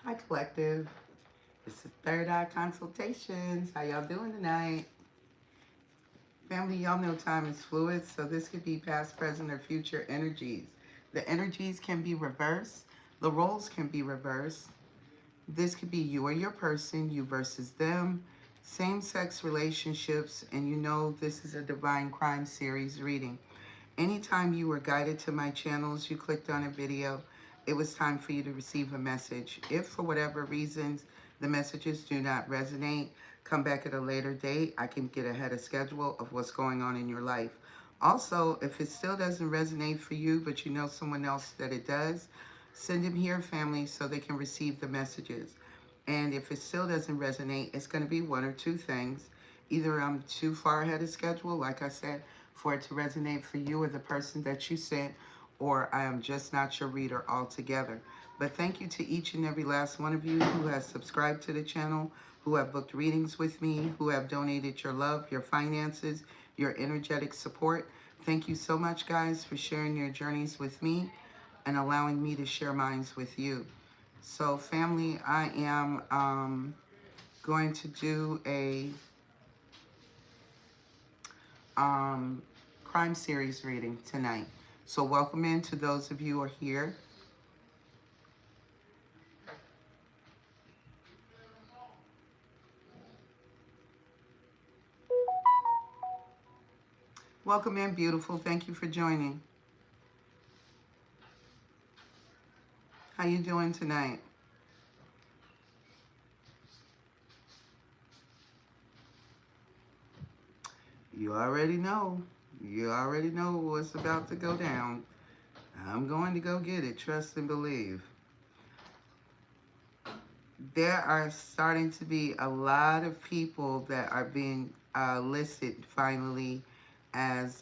Hi, Collective. This is Third Eye Consultations. How y'all doing tonight? Family, y'all know time is fluid, so this could be past, present, or future energies. The energies can be reversed. The roles can be reversed. This could be you or your person, you versus them, same-sex relationships, and you know this is a Divine Crime Series reading. Anytime you were guided to my channels, you clicked on a video, it was time for you to receive a message. If for whatever reasons the messages do not resonate, come back at a later date. I can get ahead of schedule of what's going on in your life. Also, if it still doesn't resonate for you, but you know someone else that it does, send them here, family, so they can receive the messages. And if it still doesn't resonate, it's going to be one or two things. Either I'm too far ahead of schedule, like I said, for it to resonate for you or the person that you sent, or I am just not your reader altogether. But thank you to each and every last one of you who has subscribed to the channel, who have booked readings with me, who have donated your love, your finances, your energetic support. Thank you so much, guys, for sharing your journeys with me and allowing me to share mine with you. So, family, I am going to do a crime series reading tonight. So welcome in to those of you who are here. Welcome in, beautiful. Thank you for joining. How you doing tonight? You already know. You already know what's about to go down. I'm going to go get it. Trust and believe. There are starting to be a lot of people that are being listed finally as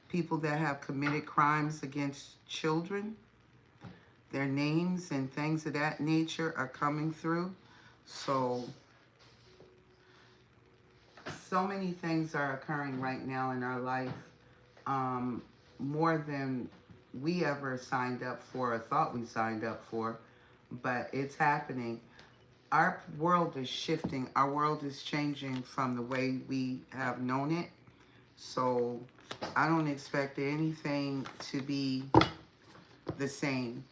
people that have committed crimes against children. Their names and things of that nature are coming through. So many things are occurring right now in our life, more than we ever signed up for or thought we signed up for, but it's happening. Our world is shifting. Our world is changing from the way we have known it. So I don't expect anything to be the same.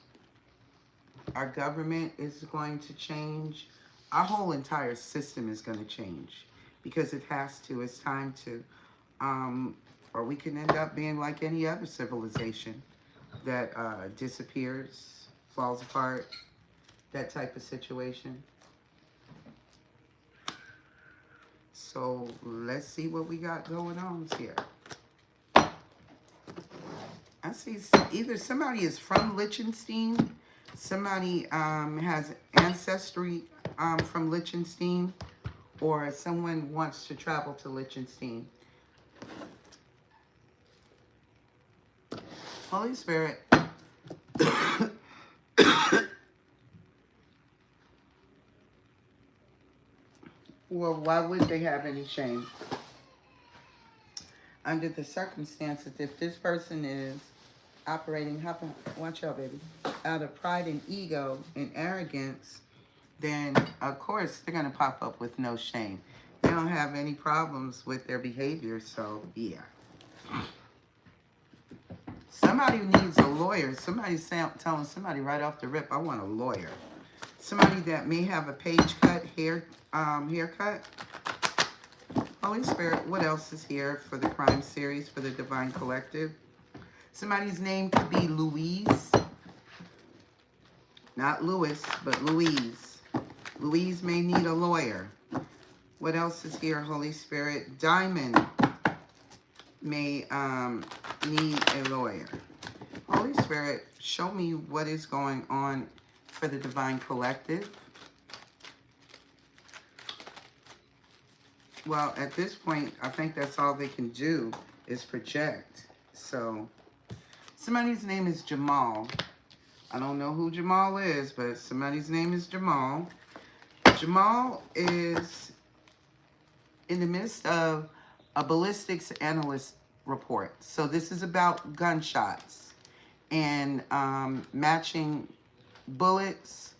Our government is going to change. Our whole entire system is going to change because it has to. It's time to. Or we can end up being like any other civilization that disappears, falls apart, that type of situation. So let's see what we got going on here. I see either somebody is from Liechtenstein, somebody has ancestry from Liechtenstein, or someone wants to travel to Liechtenstein. Holy Spirit. Well, why would they have any shame? Under the circumstances, if this person is operating, watch out, baby, out of pride and ego and arrogance, then of course they're going to pop up with no shame. They don't have any problems with their behavior, so yeah. Somebody needs a lawyer. Somebody's telling somebody right off the rip, I want a lawyer. Somebody that may have a page cut haircut. Holy Spirit, what else is here for the crime series, for the Divine Collective? Somebody's name could be Louise. Not Louis, but Louise. Louise may need a lawyer. What else is here, Holy Spirit? Diamond may need a lawyer. Holy Spirit, show me what is going on for the Divine Collective. Well, at this point, I think that's all they can do is project. So, somebody's name is Jamal. I don't know who Jamal is, but somebody's name is Jamal. Jamal is in the midst of a ballistics analyst report. So this is about gunshots and matching bullets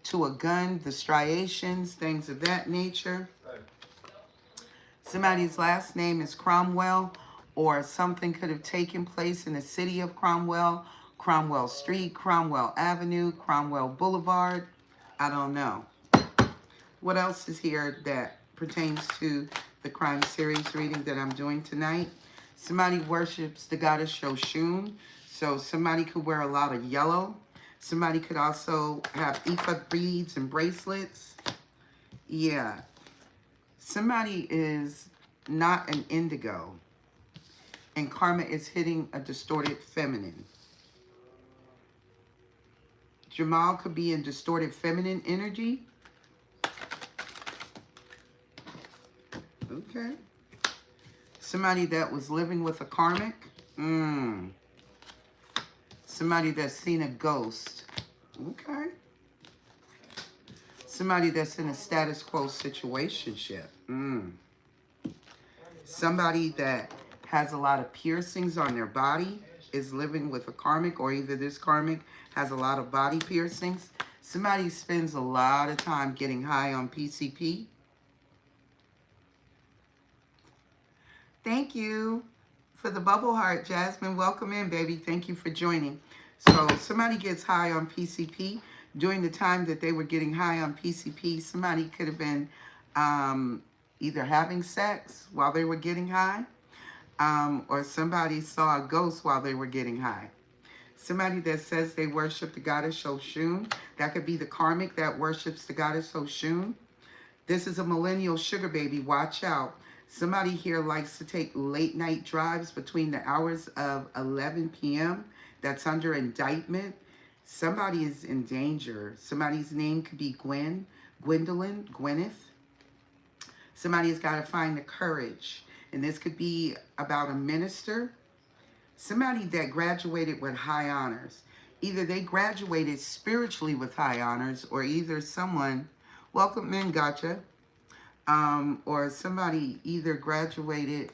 to a gun, the striations, things of that nature. Somebody's last name is Cromwell, or something could have taken place in the city of Cromwell, Cromwell Street, Cromwell Avenue, Cromwell Boulevard. I don't know. What else is here that pertains to the crime series reading that I'm doing tonight? Somebody worships the goddess Shoshun, so somebody could wear a lot of yellow. Somebody could also have ephod beads and bracelets. Yeah. Somebody is not an indigo, and karma is hitting a distorted feminine. Jamal could be in distorted feminine energy. Okay. Somebody that was living with a karmic. Somebody that's seen a ghost. Okay. Somebody that's in a status quo situationship. Somebody that has a lot of piercings on their body is living with a karmic, or either this karmic has a lot of body piercings. Somebody spends a lot of time getting high on PCP. Thank you for the bubble heart, Jasmine. Welcome in, baby. Thank you for joining. So somebody gets high on PCP. During the time that they were getting high on PCP, somebody could have been either having sex while they were getting high, or somebody saw a ghost while they were getting high. Somebody that says they worship the goddess Shoshun, that could be the karmic that worships the goddess Shoshun. This is a millennial sugar baby. Watch out. Somebody here likes to take late night drives between the hours of 11 p.m. That's under indictment. Somebody is in danger. Somebody's name could be Gwendolyn, Gwyneth. Somebody's got to find the courage. And this could be about a minister. Somebody that graduated with high honors. Either they graduated spiritually with high honors, or either someone, welcome in, gotcha. Or somebody either graduated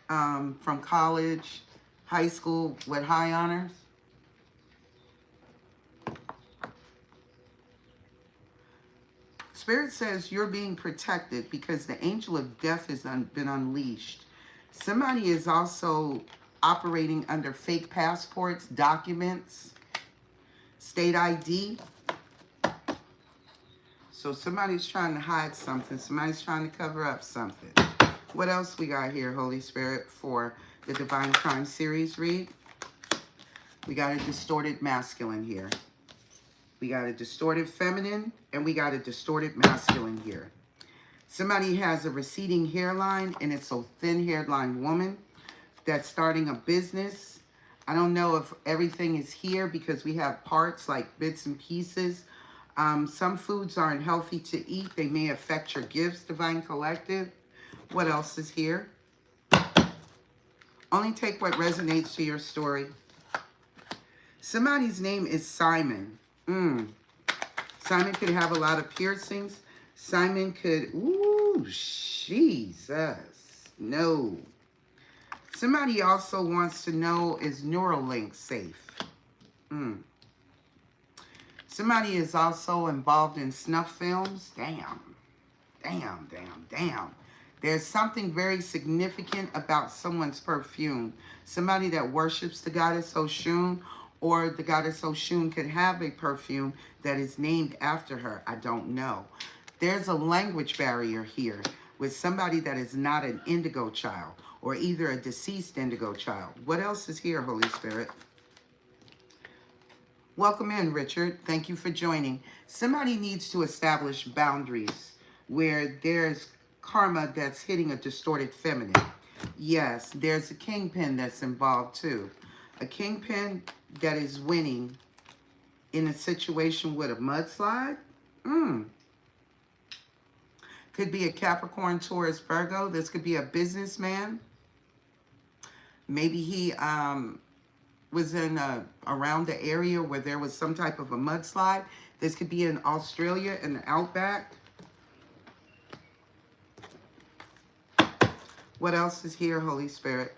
from college, high school with high honors. Spirit says you're being protected because the angel of death has been unleashed. Somebody is also operating under fake passports, documents, state ID. So somebody's trying to hide something. Somebody's trying to cover up something. What else we got here, Holy Spirit, for the Divine Crime Series read? We got a distorted masculine here. We got a distorted feminine, and we got a distorted masculine here. Somebody has a receding hairline, and it's a thin hairline woman that's starting a business. I don't know if everything is here because we have parts like bits and pieces. Some foods aren't healthy to eat. They may affect your gifts, Divine Collective. What else is here? Only take what resonates to your story. Somebody's name is Simon. Simon could have a lot of piercings. Simon could, ooh, Jesus. No. Somebody also wants to know, is Neuralink safe? Somebody is also involved in snuff films. Damn. There's something very significant about someone's perfume. Somebody that worships the goddess Oshun, or the goddess Oshun could have a perfume that is named after her. I don't know. There's a language barrier here with somebody that is not an indigo child, or either a deceased indigo child. What else is here, Holy Spirit? Welcome in, Richard. Thank you for joining. Somebody needs to establish boundaries where there's karma that's hitting a distorted feminine. Yes, there's a kingpin that's involved too. A kingpin that is winning in a situation with a mudslide. Could be a Capricorn, Taurus, Virgo. This could be a businessman. Maybe he was in around the area where there was some type of a mudslide. This could be in Australia in the outback. What else is here, Holy Spirit?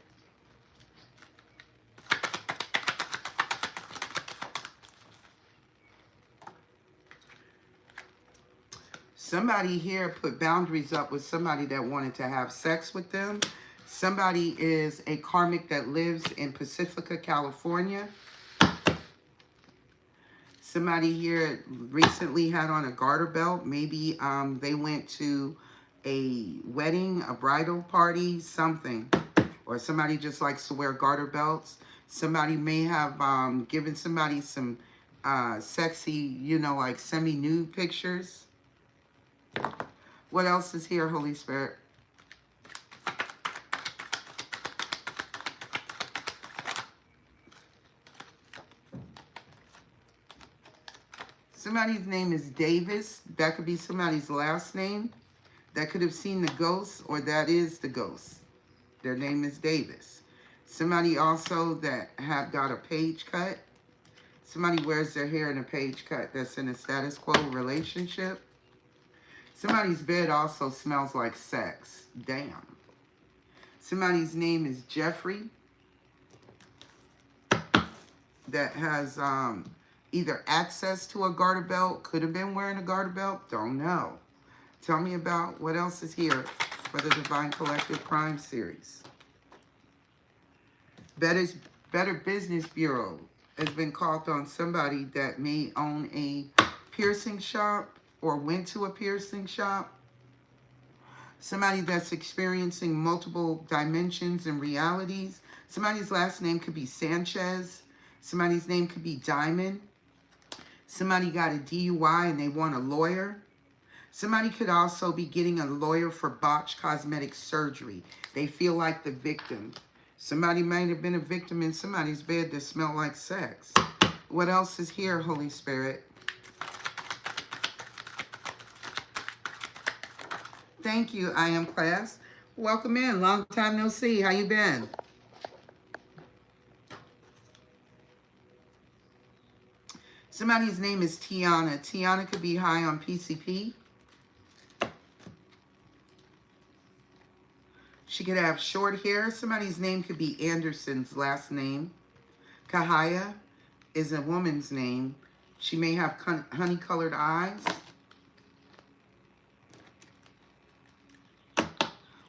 Somebody here put boundaries up with somebody that wanted to have sex with them. Somebody is a karmic that lives in Pacifica, California. Somebody here recently had on a garter belt. Maybe they went to a wedding, a bridal party, something. Or somebody just likes to wear garter belts. Somebody may have given somebody some sexy, you know, like semi-nude pictures. What else is here, Holy Spirit? Somebody's name is Davis. That could be somebody's last name. That could have seen the ghost, or that is the ghost. Their name is Davis. Somebody also that have got a page cut. Somebody wears their hair in a page cut that's in a status quo relationship. Somebody's bed also smells like sex. Damn. Somebody's name is Jeffrey that has either access to a garter belt, could have been wearing a garter belt, don't know. Tell me about what else is here for the Divine Collective Crime Series. Better Business Bureau has been called on somebody that may own a piercing shop or went to a piercing shop. Somebody that's experiencing multiple dimensions and realities. Somebody's last name could be Sanchez. Somebody's name could be Diamond. Somebody got a DUI and they want a lawyer. Somebody could also be getting a lawyer for botched cosmetic surgery. They feel like the victim. Somebody might have been a victim in somebody's bed that smelled like sex. What else is here, Holy Spirit? Thank you, I am class. Welcome in. Long time no see. How you been? Somebody's name is Tiana. Tiana could be high on PCP. She could have short hair. Somebody's name could be Anderson's last name. Kahaya is a woman's name. She may have honey-colored eyes.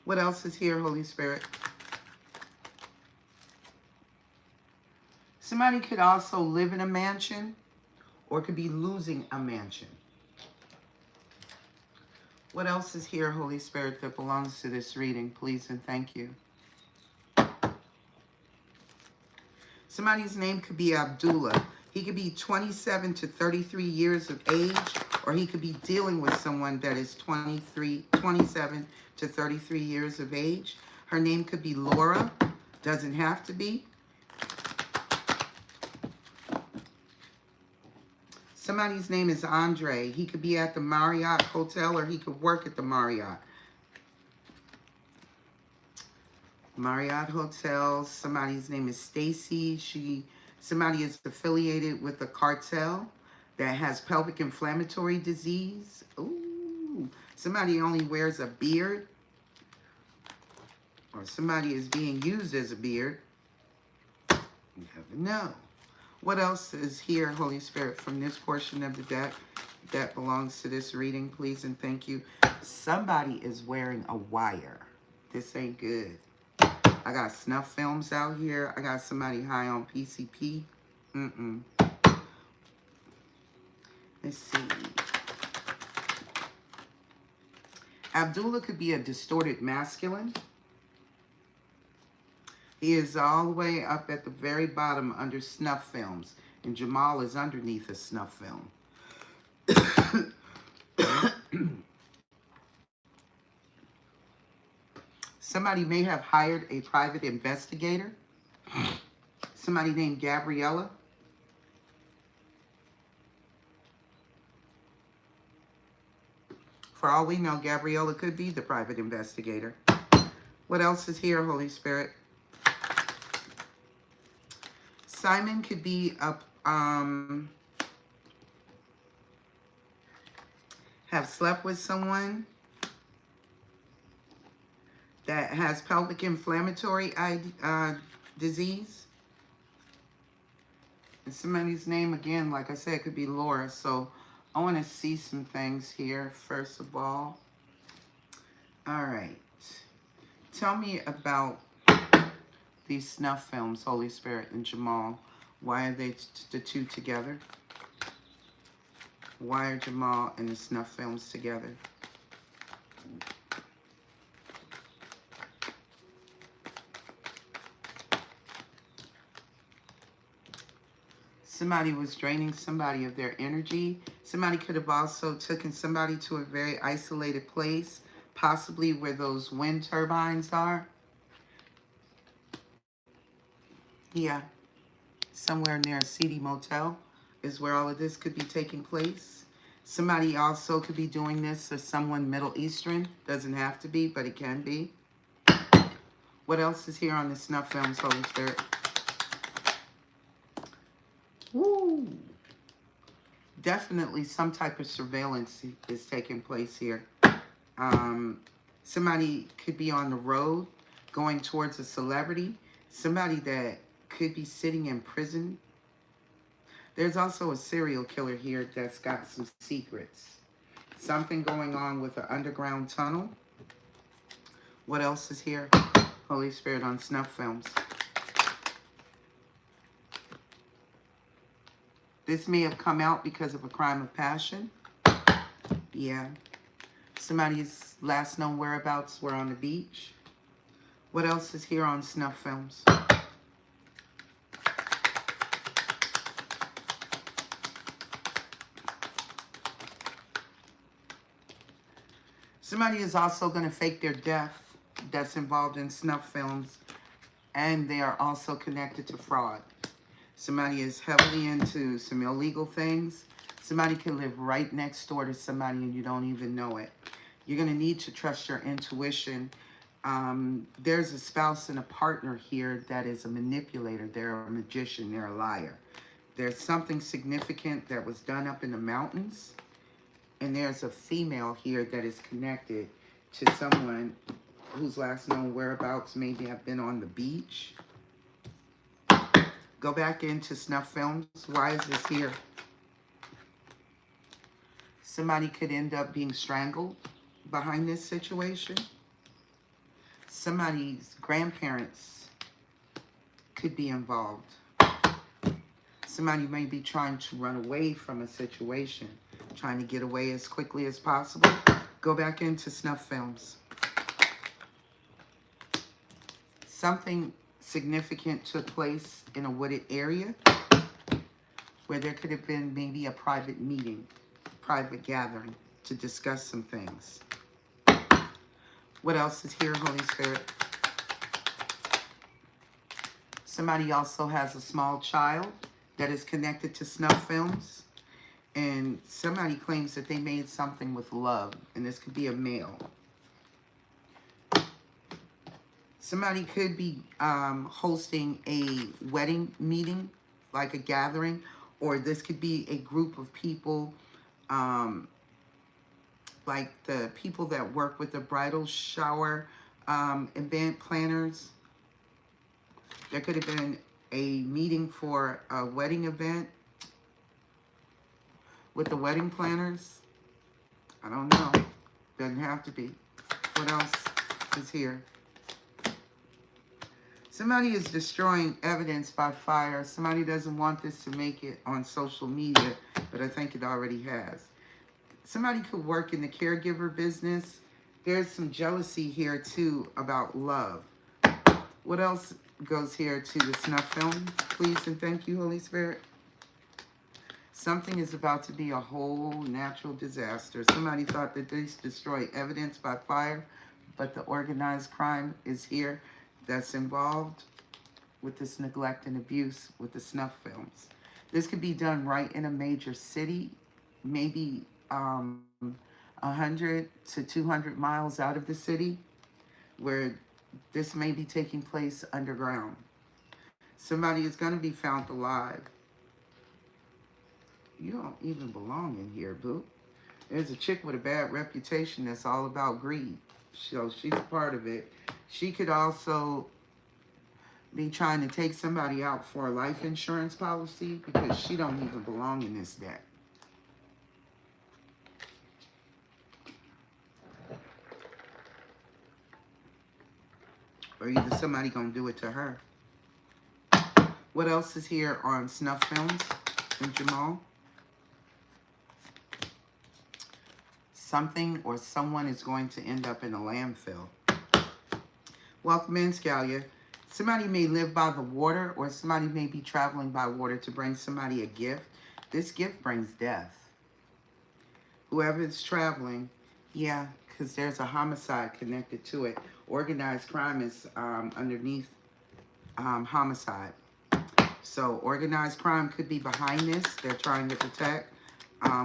What else is here, Holy Spirit? Somebody could also live in a mansion or could be losing a mansion. What else is here, Holy Spirit, that belongs to this reading? Please and thank you. Somebody's name could be Abdullah. He could be 27 to 33 years of age, or he could be dealing with someone that is 27 to 33 years of age. Her name could be Laura. Doesn't have to be. Somebody's name is Andre. He could be at the Marriott Hotel or he could work at the Marriott. Marriott Hotel. Somebody's name is Stacy. Somebody is affiliated with a cartel that has pelvic inflammatory disease. Ooh. Somebody only wears a beard. Or somebody is being used as a beard. You never know. What else is here, Holy Spirit, from this portion of the deck that belongs to this reading, please and thank you? Somebody is wearing a wire. This ain't good. I got snuff films out here. I got somebody high on PCP. Let's see. Abdullah could be a distorted masculine. He is all the way up at the very bottom under snuff films. And Jamal is underneath a snuff film. Somebody may have hired a private investigator. Somebody named Gabriella. For all we know, Gabriella could be the private investigator. What else is here, Holy Spirit? Simon could be a, have slept with someone that has pelvic inflammatory disease. And somebody's name, again, like I said, could be Laura. So I want to see some things here, first of all. All right. Tell me about these snuff films, Holy Spirit and Jamal. Why are they the two together? Why are Jamal and the snuff films together? Somebody was draining somebody of their energy. Somebody could have also taken somebody to a very isolated place, possibly where those wind turbines are. Yeah, somewhere near a seedy motel is where all of this could be taking place. Somebody also could be doing this, or someone Middle Eastern. Doesn't have to be, but it can be. What else is here on the snuff films, Holy Spirit? Woo! Definitely some type of surveillance is taking place here. Somebody could be on the road going towards a celebrity. Somebody that could be sitting in prison. There's also a serial killer here that's got some secrets. Something going on with an underground tunnel. What else is here? Holy Spirit on snuff films. This may have come out because of a crime of passion. Yeah. Somebody's last known whereabouts were on the beach. What else is here on snuff films? Somebody is also going to fake their death that's involved in snuff films, and they are also connected to fraud. Somebody is heavily into some illegal things. Somebody can live right next door to somebody and you don't even know it. You're going to need to trust your intuition. There's a spouse and a partner here that is a manipulator. They're a magician. They're a liar. There's something significant that was done up in the mountains. And there's a female here that is connected to someone whose last known whereabouts maybe have been on the beach. Go back into snuff films. Why is this here? Somebody could end up being strangled behind this situation. Somebody's grandparents could be involved. Somebody may be trying to run away from a situation, trying to get away as quickly as possible. Go back into snuff films. Something significant took place in a wooded area where there could have been maybe a private meeting, private gathering to discuss some things. What else is here, Holy Spirit? Somebody also has a small child that is connected to snuff films. And somebody claims that they made something with love. And this could be a male. Somebody could be hosting a wedding meeting, like a gathering. Or this could be a group of people, like the people that work with the bridal shower event planners. There could have been a meeting for a wedding event with the wedding planners. I don't know. Doesn't have to be. What else is here? Somebody is destroying evidence by fire. Somebody doesn't want this to make it on social media, but I think it already has. Somebody could work in the caregiver business. There's some jealousy here too about love. What else goes here to the snuff film? Please and thank you, Holy Spirit. Something is about to be a whole natural disaster. Somebody thought that they destroy evidence by fire, but the organized crime is here that's involved with this neglect and abuse with the snuff films. This could be done right in a major city, maybe 100 to 200 miles out of the city, where this may be taking place underground. Somebody is going to be found alive. You don't even belong in here, boo. There's a chick with a bad reputation that's all about greed. So she's a part of it. She could also be trying to take somebody out for a life insurance policy because she don't even belong in this deck. or either somebody gonna do it to her. What else is here on snuff films and Jamal? Something or someone is going to end up in a landfill. Welcome in, Scalia. Somebody may live by the water, or somebody may be traveling by water to bring somebody a gift. This gift brings death. Whoever is traveling, yeah, because there's a homicide connected to it. Organized crime is underneath homicide. So organized crime could be behind this. They're trying to protect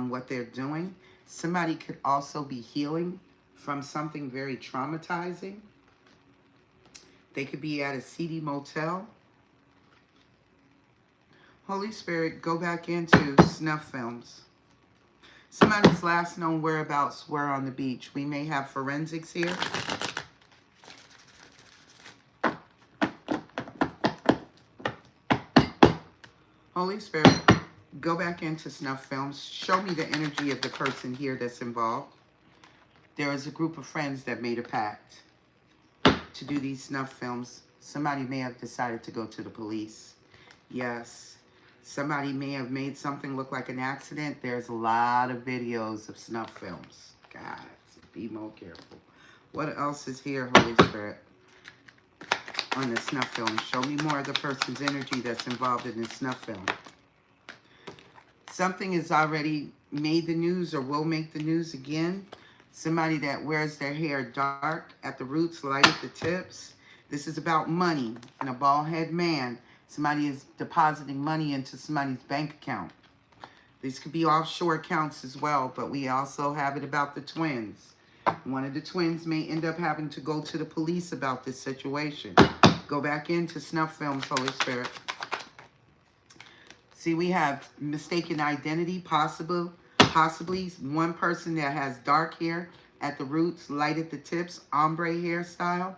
what they're doing. Somebody could also be healing from something very traumatizing. They could be at a seedy motel. Holy Spirit, go back into snuff films. Somebody's last known whereabouts were on the beach. We may have forensics here. Holy Spirit, go back into snuff films. Show me the energy of the person here that's involved. There is a group of friends that made a pact to do these snuff films. Somebody may have decided to go to the police. Yes. Somebody may have made something look like an accident. There's a lot of videos of snuff films. God, be more careful. What else is here, Holy Spirit, on the snuff film? Show me more of the person's energy that's involved in the snuff film. Something has already made the news or will make the news again. Somebody that wears their hair dark at the roots, light at the tips. This is about money and a bald head man. Somebody is depositing money into somebody's bank account. These could be offshore accounts as well, but we also have it about the twins. One of the twins may end up having to go to the police about this situation. Go back into snuff films, Holy Spirit. See, we have mistaken identity, possibly one person that has dark hair at the roots, light at the tips, ombre hairstyle,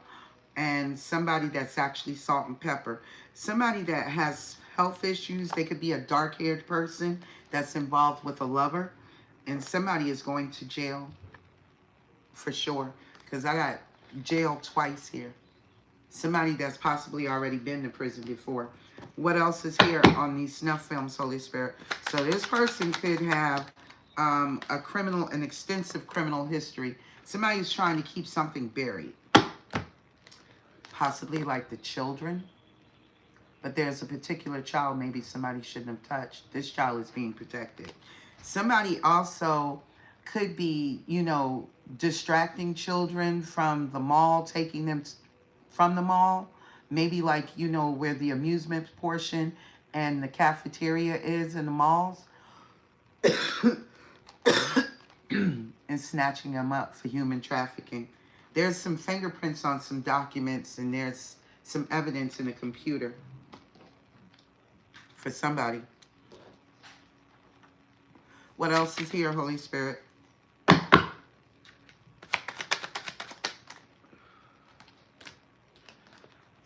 and somebody that's actually salt and pepper. Somebody that has health issues. They could be a dark-haired person that's involved with a lover, and somebody is going to jail for sure, because I got jail twice here. Somebody that's possibly already been to prison before. What else is here on these snuff films, Holy Spirit? So this person could have an extensive criminal history. Somebody's trying to keep something buried. Possibly like the children. But there's a particular child maybe somebody shouldn't have touched. This child is being protected. Somebody also could be, distracting children from the mall, taking them from the mall. Maybe like, where the amusement portion and the cafeteria is in the malls. And snatching them up for human trafficking. There's some fingerprints on some documents, and there's some evidence in a computer for somebody. What else is here, Holy Spirit?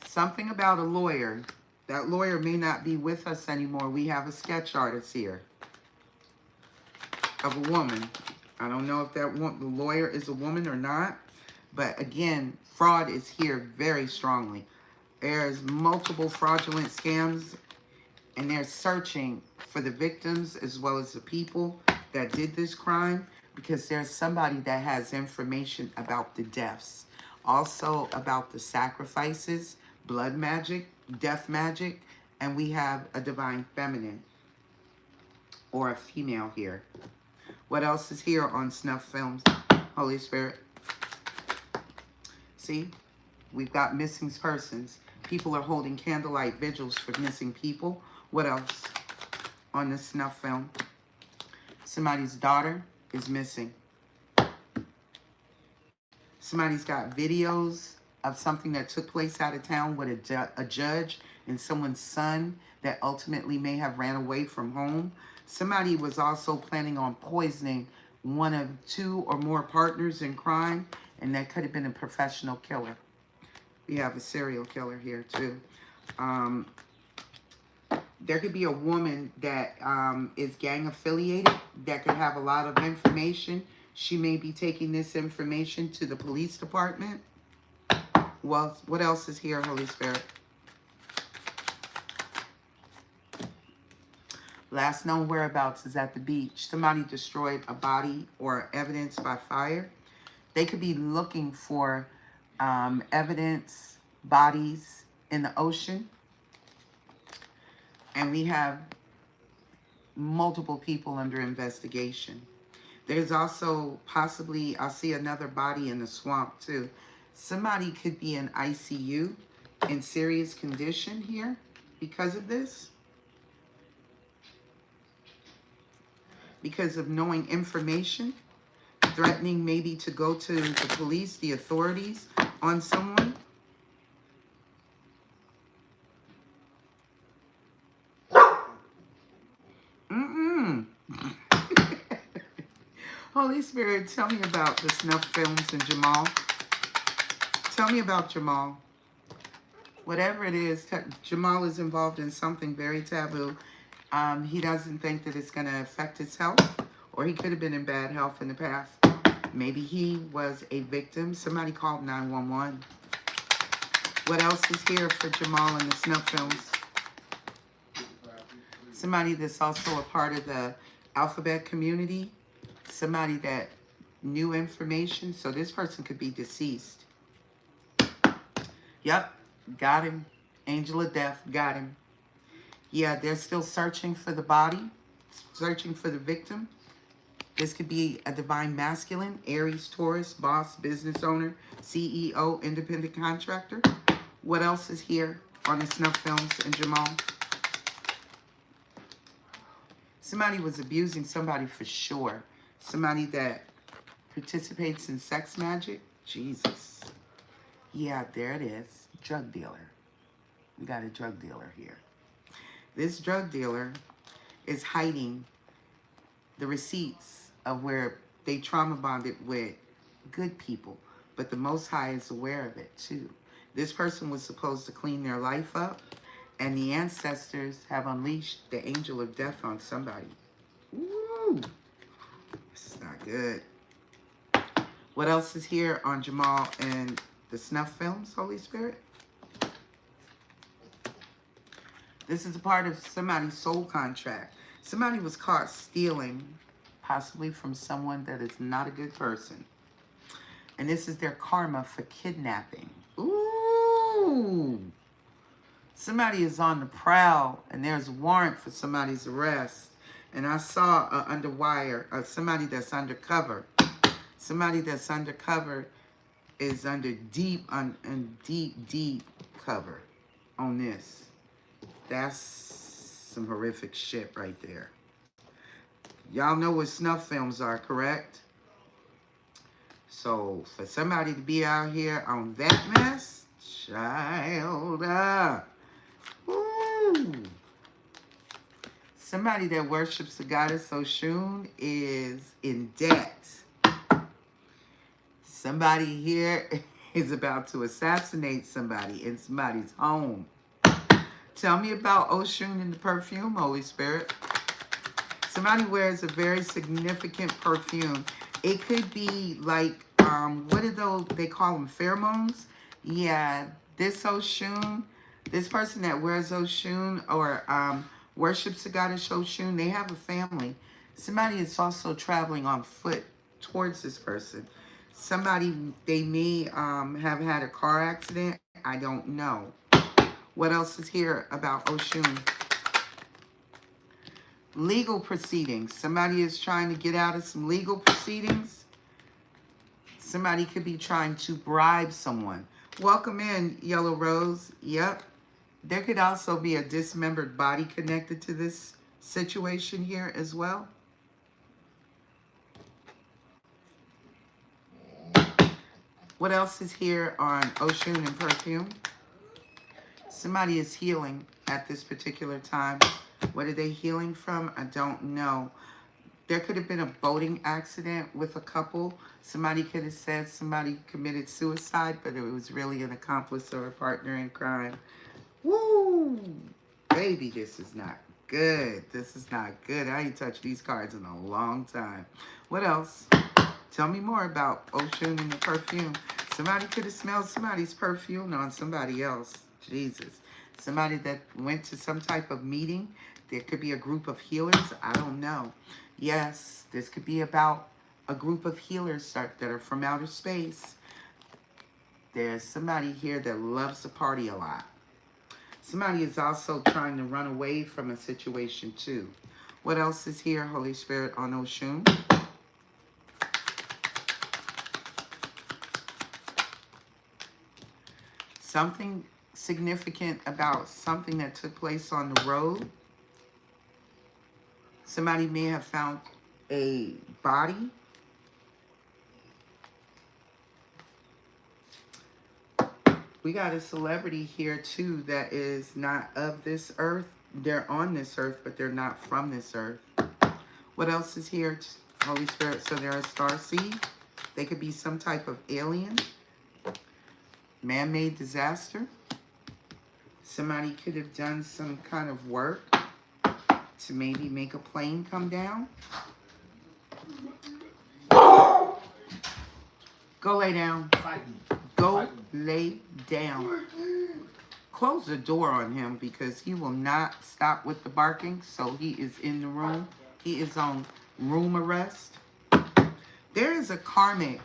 Something about a lawyer. That lawyer may not be with us anymore. We have a sketch artist here of a woman. I don't know if the lawyer is a woman or not. But again, fraud is here very strongly. There's multiple fraudulent scams, and they're searching for the victims as well as the people that did this crime, because there's somebody that has information about the deaths. Also about the sacrifices, blood magic, death magic, and we have a divine feminine or a female here. What else is here on snuff films, Holy Spirit? See, we've got missing persons. People are holding candlelight vigils for missing people. What else on this snuff film? Somebody's daughter is missing. Somebody's got videos of something that took place out of town with a judge and someone's son that ultimately may have ran away from home. Somebody was also planning on poisoning one of two or more partners in crime, and that could have been a professional killer. We have a serial killer here too. There could be a woman that is gang affiliated that could have a lot of information. She may be taking this information to the police department. Well, what else is here, Holy Spirit? Last known whereabouts is at the beach. Somebody destroyed a body or evidence by fire. They could be looking for evidence, bodies in the ocean. And we have multiple people under investigation. There's also possibly, I see another body in the swamp too. Somebody could be in ICU in serious condition here because of this. Because of knowing information, threatening maybe to go to the police, the authorities on someone. Holy Spirit, tell me about the snuff films and Jamal. Tell me about Jamal. Whatever it is, Jamal is involved in something very taboo. He doesn't think that it's going to affect his health, or he could have been in bad health in the past. Maybe he was a victim. Somebody called 911. What else is here for Jamal in the snuff films? Somebody that's also a part of the alphabet community. Somebody that knew information. So this person could be deceased. Yep, got him. Angel of death, got him. Yeah, they're still searching for the body, searching for the victim. This could be a divine masculine, Aries, Taurus, boss, business owner, CEO, independent contractor. What else is here on the snuff films and Jamal? Somebody was abusing somebody for sure. Somebody that participates in sex magic. Jesus. Yeah, there it is. Drug dealer. We got a drug dealer here. This drug dealer is hiding the receipts of where they trauma bonded with good people, but the Most High is aware of it too. This person was supposed to clean their life up, and the ancestors have unleashed the angel of death on somebody. Ooh, this is not good. What else is here on Jamal and the snuff films, Holy Spirit? This is a part of somebody's soul contract. Somebody was caught stealing, possibly from someone that is not a good person. And this is their karma for kidnapping. Ooh. Somebody is on the prowl, and there's a warrant for somebody's arrest. And I saw under wire, somebody that's undercover. Somebody that's undercover is under deep cover on this. That's some horrific shit right there. Y'all know what snuff films are, correct? So for somebody to be out here on that mess, child, woo. Somebody that worships the goddess Oshun is in debt. Somebody here is about to assassinate somebody in somebody's home. Tell me about Oshun and the perfume, Holy Spirit. Somebody wears a very significant perfume. It could be like, what are those, they call them pheromones? Yeah, this Oshun, this person that wears Oshun or worships the goddess Oshun, they have a family. Somebody is also traveling on foot towards this person. Somebody, they may have had a car accident. I don't know. What else is here about Oshun? Legal proceedings. Somebody is trying to get out of some legal proceedings. Somebody could be trying to bribe someone. Welcome in, Yellow Rose. Yep. There could also be a dismembered body connected to this situation here as well. What else is here on Oshun and perfume? Somebody is healing at this particular time. What are they healing from? I don't know. There could have been a boating accident with a couple. Somebody could have said somebody committed suicide, but it was really an accomplice or a partner in crime. Woo! Baby, this is not good. This is not good. I ain't touched these cards in a long time. What else? Tell me more about Oshun and the perfume. Somebody could have smelled somebody's perfume on somebody else. Jesus. Somebody that went to some type of meeting. There could be a group of healers. I don't know. Yes, this could be about a group of healers that are from outer space. There's somebody here that loves to party a lot. Somebody is also trying to run away from a situation too. What else is here, Holy Spirit, on Oshun? Something significant about something that took place on the road. Somebody may have found a body. We got a celebrity here too that is not of this earth. They're on this earth, but they're not from this earth. What else is here, Holy Spirit? So they're a starseed. They could be some type of alien. Man-made disaster. Somebody could have done some kind of work to maybe make a plane come down. Go lay down. Go lay down. Close the door on him because he will not stop with the barking. So he is in the room. He is on room arrest. There is a karmic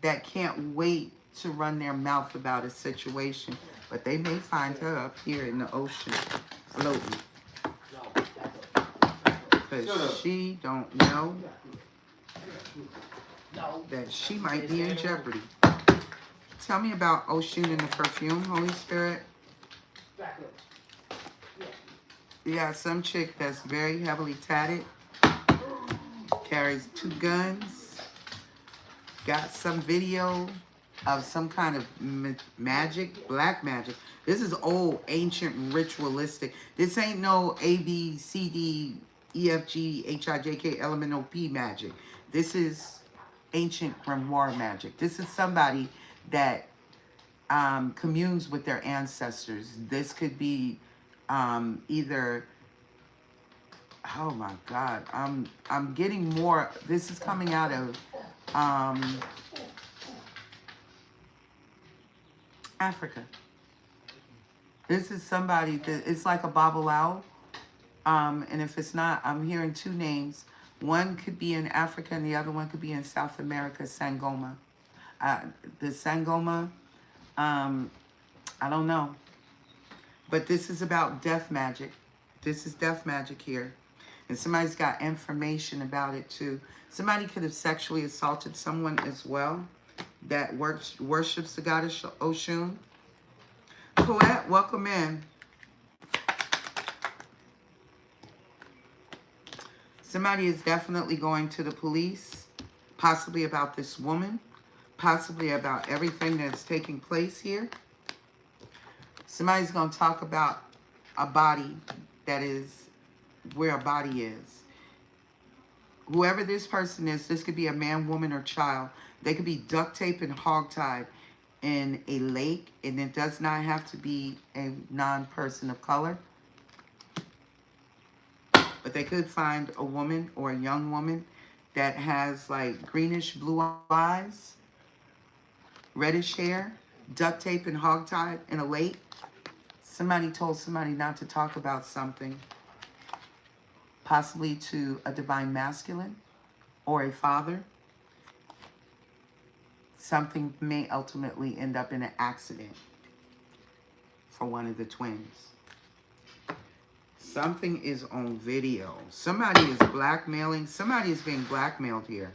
that can't wait to run their mouth about a situation, but they may find her up here in the ocean floating. Because she don't know that she might be in jeopardy. Tell me about Oshun and the perfume, Holy Spirit. You got some chick that's very heavily tatted, carries 2 guns, got some video of some kind of magic, black magic. This is old, ancient, ritualistic. This ain't no A, B, C, D, E, F, G, H, I, J, K, L, M, N, O, P magic. This ancient grimoire magic. This is somebody that communes with their ancestors. This could be either, oh my God, I'm getting more. This is coming out of Africa. This is somebody that it's like a babalao. And if it's not, I'm hearing 2 names. One could be in Africa and the other one could be in South America, Sangoma. The Sangoma, I don't know. But this is about death magic. This is death magic here. And somebody's got information about it too. Somebody could have sexually assaulted someone as well that worships the goddess Oshun. Colette, welcome in. Somebody is definitely going to the police, possibly about this woman, possibly about everything that's taking place here. Somebody's going to talk about a body that is where a body is. Whoever this person is, this could be a man, woman, or child. They could be duct taped and hogtied in a lake, and it does not have to be a non-person of color. But they could find a woman or a young woman that has like greenish blue eyes, reddish hair, duct tape and hogtied in a lake. Somebody told somebody not to talk about something, possibly to a divine masculine or a father. Something may ultimately end up in an accident for one of the twins. Something is on video. Somebody is blackmailing. Somebody is being blackmailed here.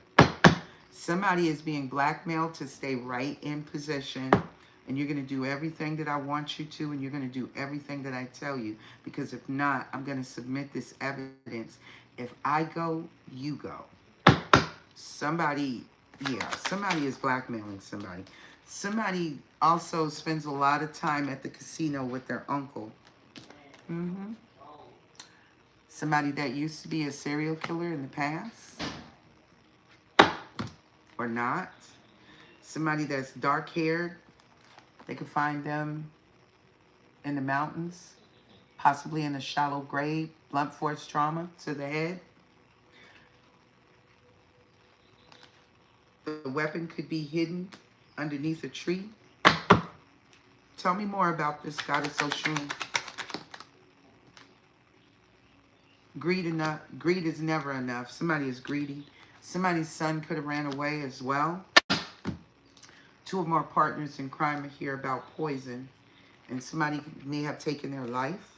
Somebody is being blackmailed to stay right in position. And you're going to do everything that I want you to. And you're going to do everything that I tell you. Because if not, I'm going to submit this evidence. If I go, you go. Somebody, yeah, somebody is blackmailing somebody. Somebody also spends a lot of time at the casino with their uncle. Somebody that used to be a serial killer in the past. Or not. Somebody that's dark-haired. They could find them in the mountains. Possibly in a shallow grave. Blunt force trauma to the head. The weapon could be hidden underneath a tree. Tell me more about this goddess Oshun. Greed is never enough. Somebody is greedy. Somebody's son could have ran away as well. Two or more partners in crime are here about poison. And somebody may have taken their life.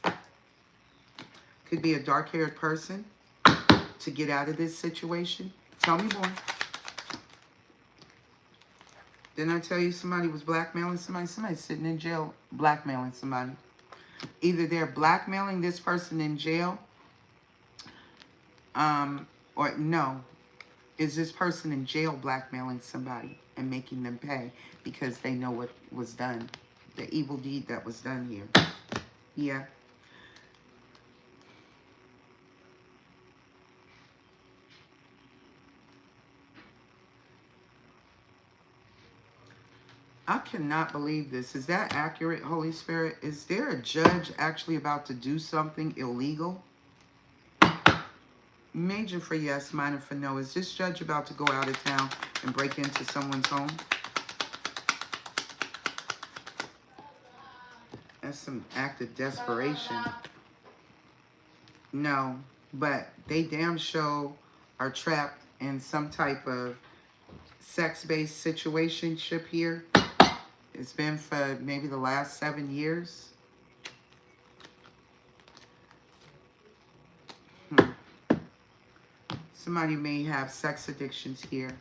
Could be a dark-haired person to get out of this situation. Tell me more. Didn't I tell you somebody was blackmailing somebody? Somebody's sitting in jail blackmailing somebody. Either they're blackmailing this person in jail, or no, is this person in jail blackmailing somebody and making them pay because they know what was done, the evil deed that was done here. Yeah. I cannot believe this. Is that accurate, Holy Spirit? Is there a judge actually about to do something illegal? Major for yes, minor for no. Is this judge about to go out of town and break into someone's home? That's some act of desperation. No, but they damn sure are trapped in some type of sex-based situationship here. It's been for maybe the last 7 years. Somebody may have sex addictions here.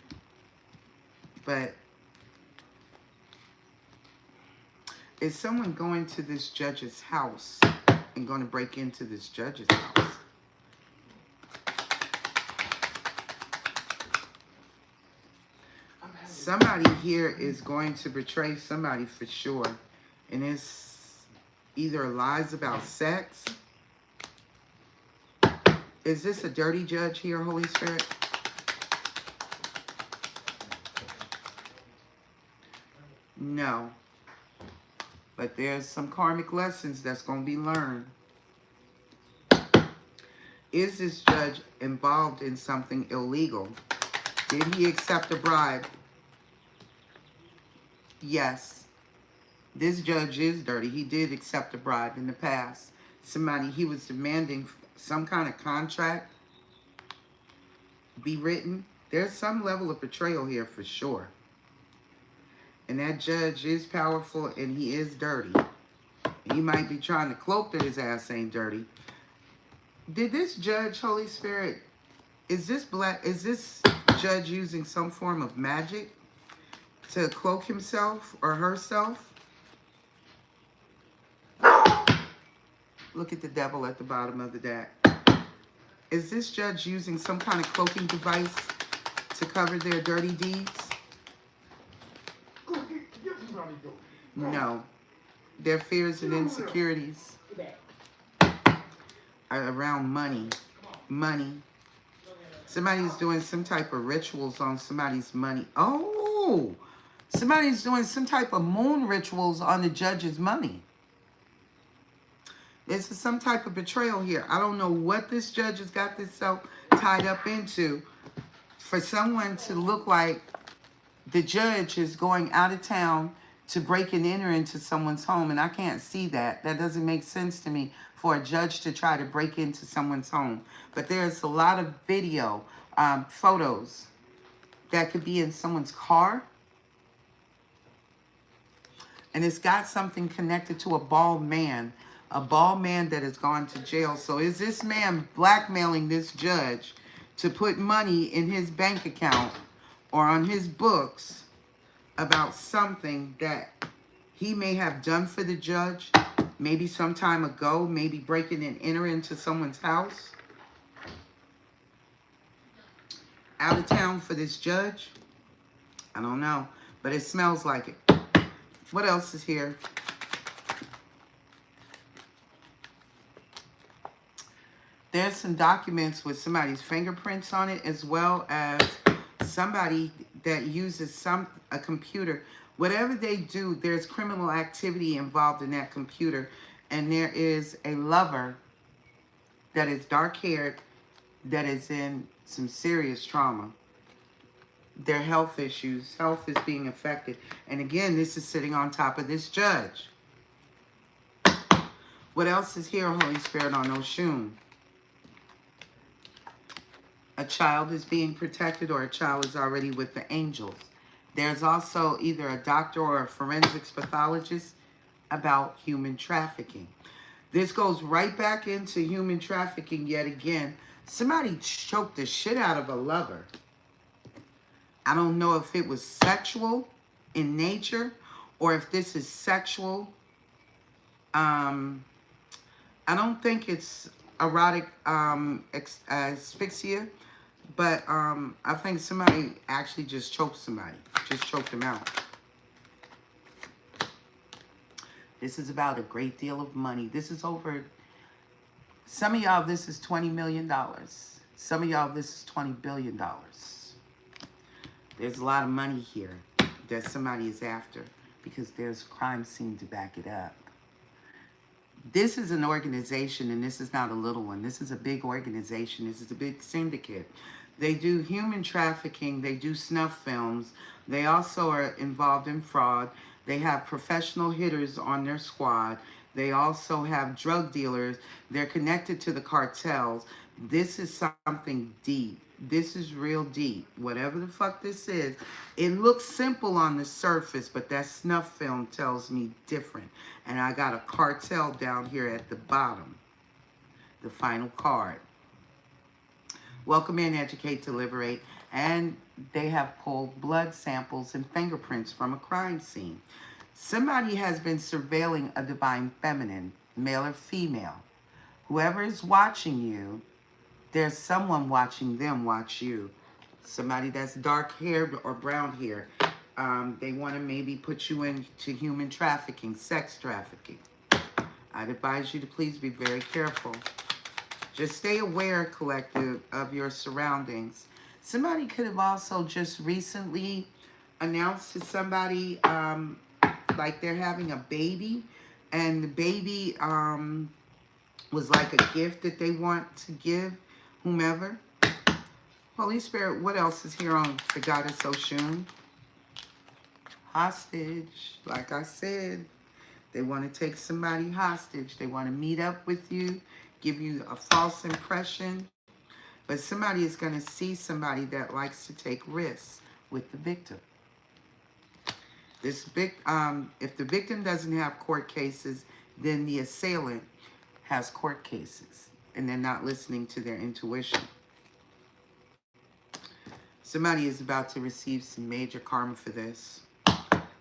But is someone going to this judge's house and going to break into this judge's house? Somebody here is going to betray somebody for sure. And it's either lies about sex. Is this a dirty judge here, Holy Spirit? No. But there's some karmic lessons that's going to be learned. Is this judge involved in something illegal? Did he accept a bribe? Yes. This judge is dirty. He did accept a bribe in the past. Somebody, he was demanding some kind of contract be written. There's some level of betrayal here for sure. And that judge is powerful and he is dirty. He might be trying to cloak that his ass ain't dirty. Did this judge, Holy Spirit, is this judge using some form of magic to cloak himself or herself? Look at the devil at the bottom of the deck. Is this judge using some kind of cloaking device to cover their dirty deeds? No. Their fears and insecurities are around money. Money. Somebody's doing some type of rituals on somebody's money. Oh! Somebody's doing some type of moon rituals on the judge's money. This is some type of betrayal here. I don't know what this judge has got this self tied up into. For someone to look like the judge is going out of town to break and enter into someone's home. And I can't see that. That doesn't make sense to me for a judge to try to break into someone's home. But there's a lot of video, photos that could be in someone's car. And it's got something connected to a bald man that has gone to jail. So is this man blackmailing this judge to put money in his bank account or on his books about something that he may have done for the judge, maybe some time ago, maybe breaking and entering into someone's house? Out of town for this judge? I don't know, but it smells like it. What else is here? There's some documents with somebody's fingerprints on it, as well as somebody that uses a computer. Whatever they do, there's criminal activity involved in that computer. And there is a lover that is dark-haired that is in some serious trauma. their health issues. Health is being affected. And again, this is sitting on top of this judge. What else is here, Holy Spirit, on Oshun? A child is being protected, or a child is already with the angels. There's also either a doctor or a forensics pathologist about human trafficking. This goes right back into human trafficking yet again. Somebody choked the shit out of a lover. I don't know if it was sexual in nature or if this is sexual. I don't think it's erotic asphyxia, but I think somebody actually just choked somebody, just choked them out. This is about a great deal of money. This is over, some of y'all, this is $20 million. Some of y'all, this is $20 billion. There's a lot of money here that somebody is after because there's a crime scene to back it up. This is an organization, and this is not a little one. This is a big organization. This is a big syndicate. They do human trafficking. They do snuff films. They also are involved in fraud. They have professional hitters on their squad. They also have drug dealers. They're connected to the cartels. This is something deep. This is real deep. Whatever the fuck this is, it looks simple on the surface, but that snuff film tells me different. And I got a cartel down here at the bottom. The final card. Welcome in, educate to liberate. And they have pulled blood samples and fingerprints from a crime scene. Somebody has been surveilling a divine feminine, male or female. Whoever is watching you, there's someone watching them watch you. Somebody that's dark-haired or brown-haired. They want to maybe put you into human trafficking, sex trafficking. I'd advise you to please be very careful. Just stay aware, collective, of your surroundings. Somebody could have also just recently announced to somebody like they're having a baby, and the baby was like a gift that they want to give whomever. Holy Spirit, what else is here on the Goddess Oshun? Hostage. Like I said, they want to take somebody hostage. They want to meet up with you, give you a false impression. But somebody is going to see somebody that likes to take risks with the victim. If the victim doesn't have court cases, then the assailant has court cases, and they're not listening to their intuition. Somebody is about to receive some major karma for this.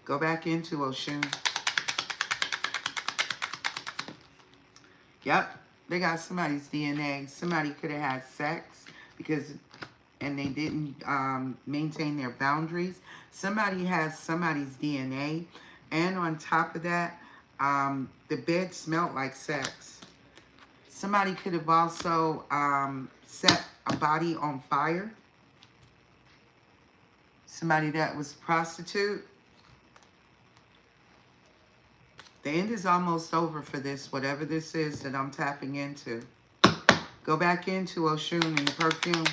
Go back into Oshun. Yep, they got somebody's DNA. Somebody could have had sex and they didn't maintain their boundaries. Somebody has somebody's DNA. And on top of that, the bed smelled like sex. Somebody could have also set a body on fire. Somebody that was a prostitute. The end is almost over for this, whatever this is that I'm tapping into. Go back into Oshun and the perfume.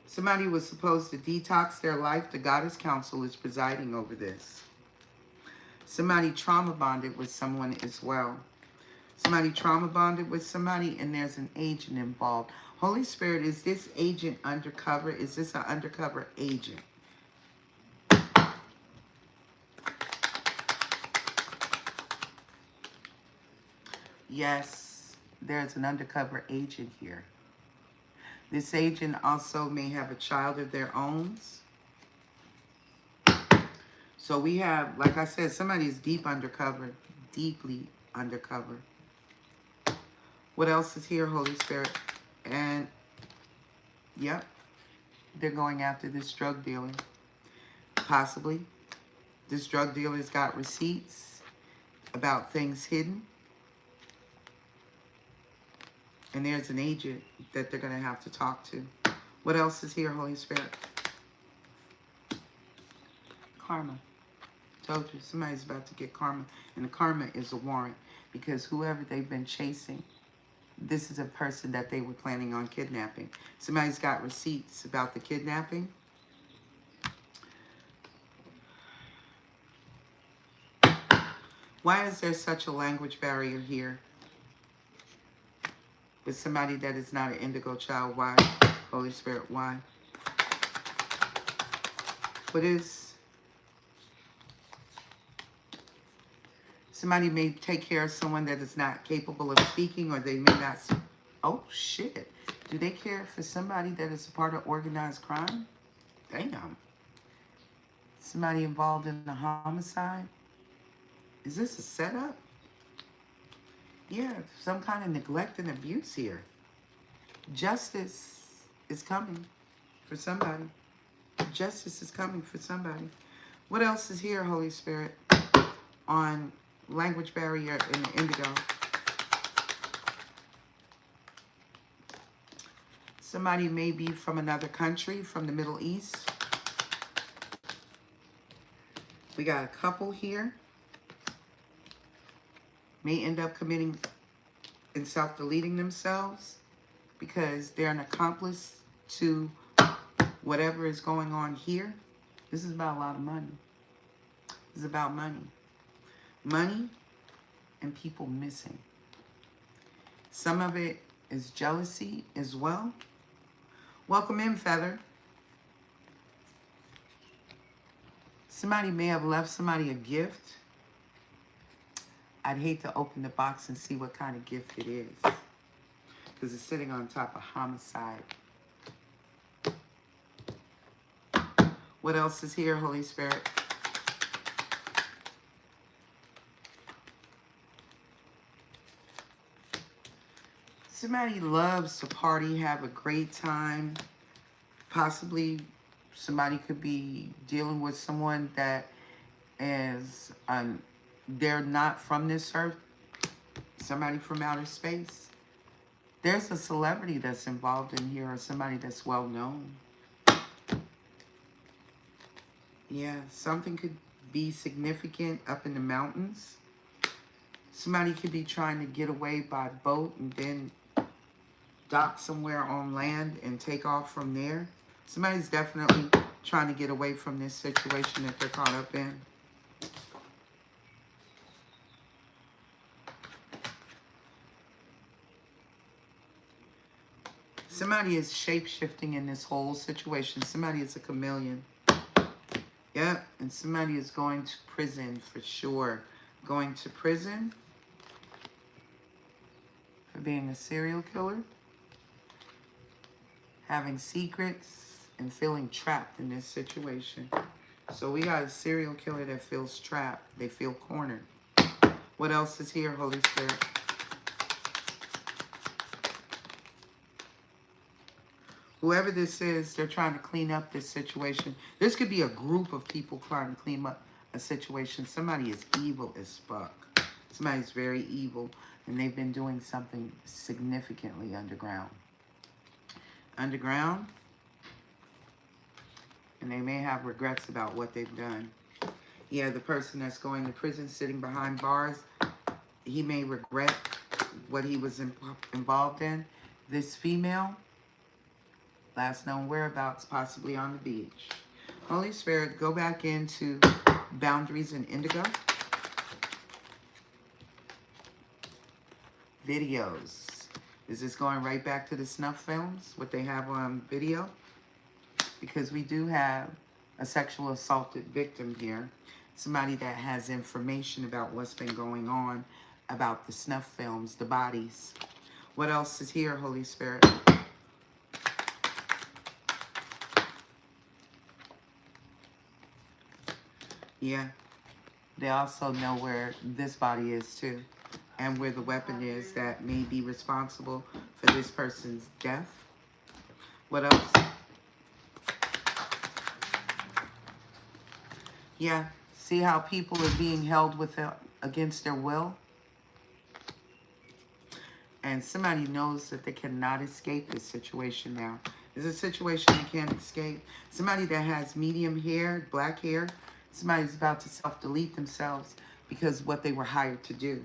Somebody was supposed to detox their life. The Goddess Council is presiding over this. Somebody trauma bonded with someone as well. Somebody trauma bonded with somebody, and there's an agent involved. Holy Spirit, is this agent undercover? Is this an undercover agent? Yes, there's an undercover agent here. This agent also may have a child of their own. So we have, like I said, somebody is deep undercover, deeply undercover. What else is here, Holy Spirit? And, yep, they're going after this drug dealer. Possibly. This drug dealer's got receipts about things hidden. And there's an agent that they're going to have to talk to. What else is here, Holy Spirit? Karma. Told you, somebody's about to get karma. And the karma is a warrant. Because whoever they've been chasing, this is a person that they were planning on kidnapping. Somebody's got receipts about the kidnapping. Why is there such a language barrier here with somebody that is not an indigo child? Why? Holy Spirit, why? What is... Somebody may take care of someone that is not capable of speaking, or they may not... Oh, shit. Do they care for somebody that is a part of organized crime? Damn. Somebody involved in a homicide? Is this a setup? Yeah, some kind of neglect and abuse here. Justice is coming for somebody. Justice is coming for somebody. What else is here, Holy Spirit, on language barrier in the indigo? Somebody may be from another country, from the Middle East. We got a couple here. May end up committing and self-deleting themselves because they're an accomplice to whatever is going on here. This is about a lot of money. This is about money. Money and people missing. Some of it is jealousy as well. Welcome in, Feather. Somebody may have left somebody a gift. I'd hate to open the box and see what kind of gift it is, because it's sitting on top of homicide. What else is here, Holy Spirit? Somebody loves to party, have a great time. Possibly somebody could be dealing with someone that is... they're not from this earth. Somebody from outer space. There's a celebrity that's involved in here, or somebody that's well known. Yeah, something could be significant up in the mountains. Somebody could be trying to get away by boat and then dock somewhere on land and take off from there. Somebody's definitely trying to get away from this situation that they're caught up in. Somebody is shape-shifting in this whole situation. Somebody is a chameleon. Yep, and somebody is going to prison for sure. Going to prison for being a serial killer. Having secrets and feeling trapped in this situation. So we got a serial killer that feels trapped. They feel cornered. What else is here, Holy Spirit? Whoever this is, they're trying to clean up this situation. This could be a group of people trying to clean up a situation. Somebody is evil as fuck. Somebody's very evil, and they've been doing something significantly underground. Underground, and they may have regrets about what they've done. Yeah, the person that's going to prison, sitting behind bars, he may regret what he was involved in. This female, last known whereabouts, possibly on the beach. Holy Spirit, go back into boundaries in indigo. Videos. Is this going right back to the snuff films, what they have on video? Because we do have a sexual assaulted victim here. Somebody that has information about what's been going on about the snuff films, the bodies. What else is here, Holy Spirit? Yeah, they also know where this body is too, and where the weapon is that may be responsible for this person's death. What else? Yeah, see how people are being held against their will? And somebody knows that they cannot escape this situation now. It's a situation they can't escape. Somebody that has medium hair, black hair, somebody's about to self-delete themselves because what they were hired to do.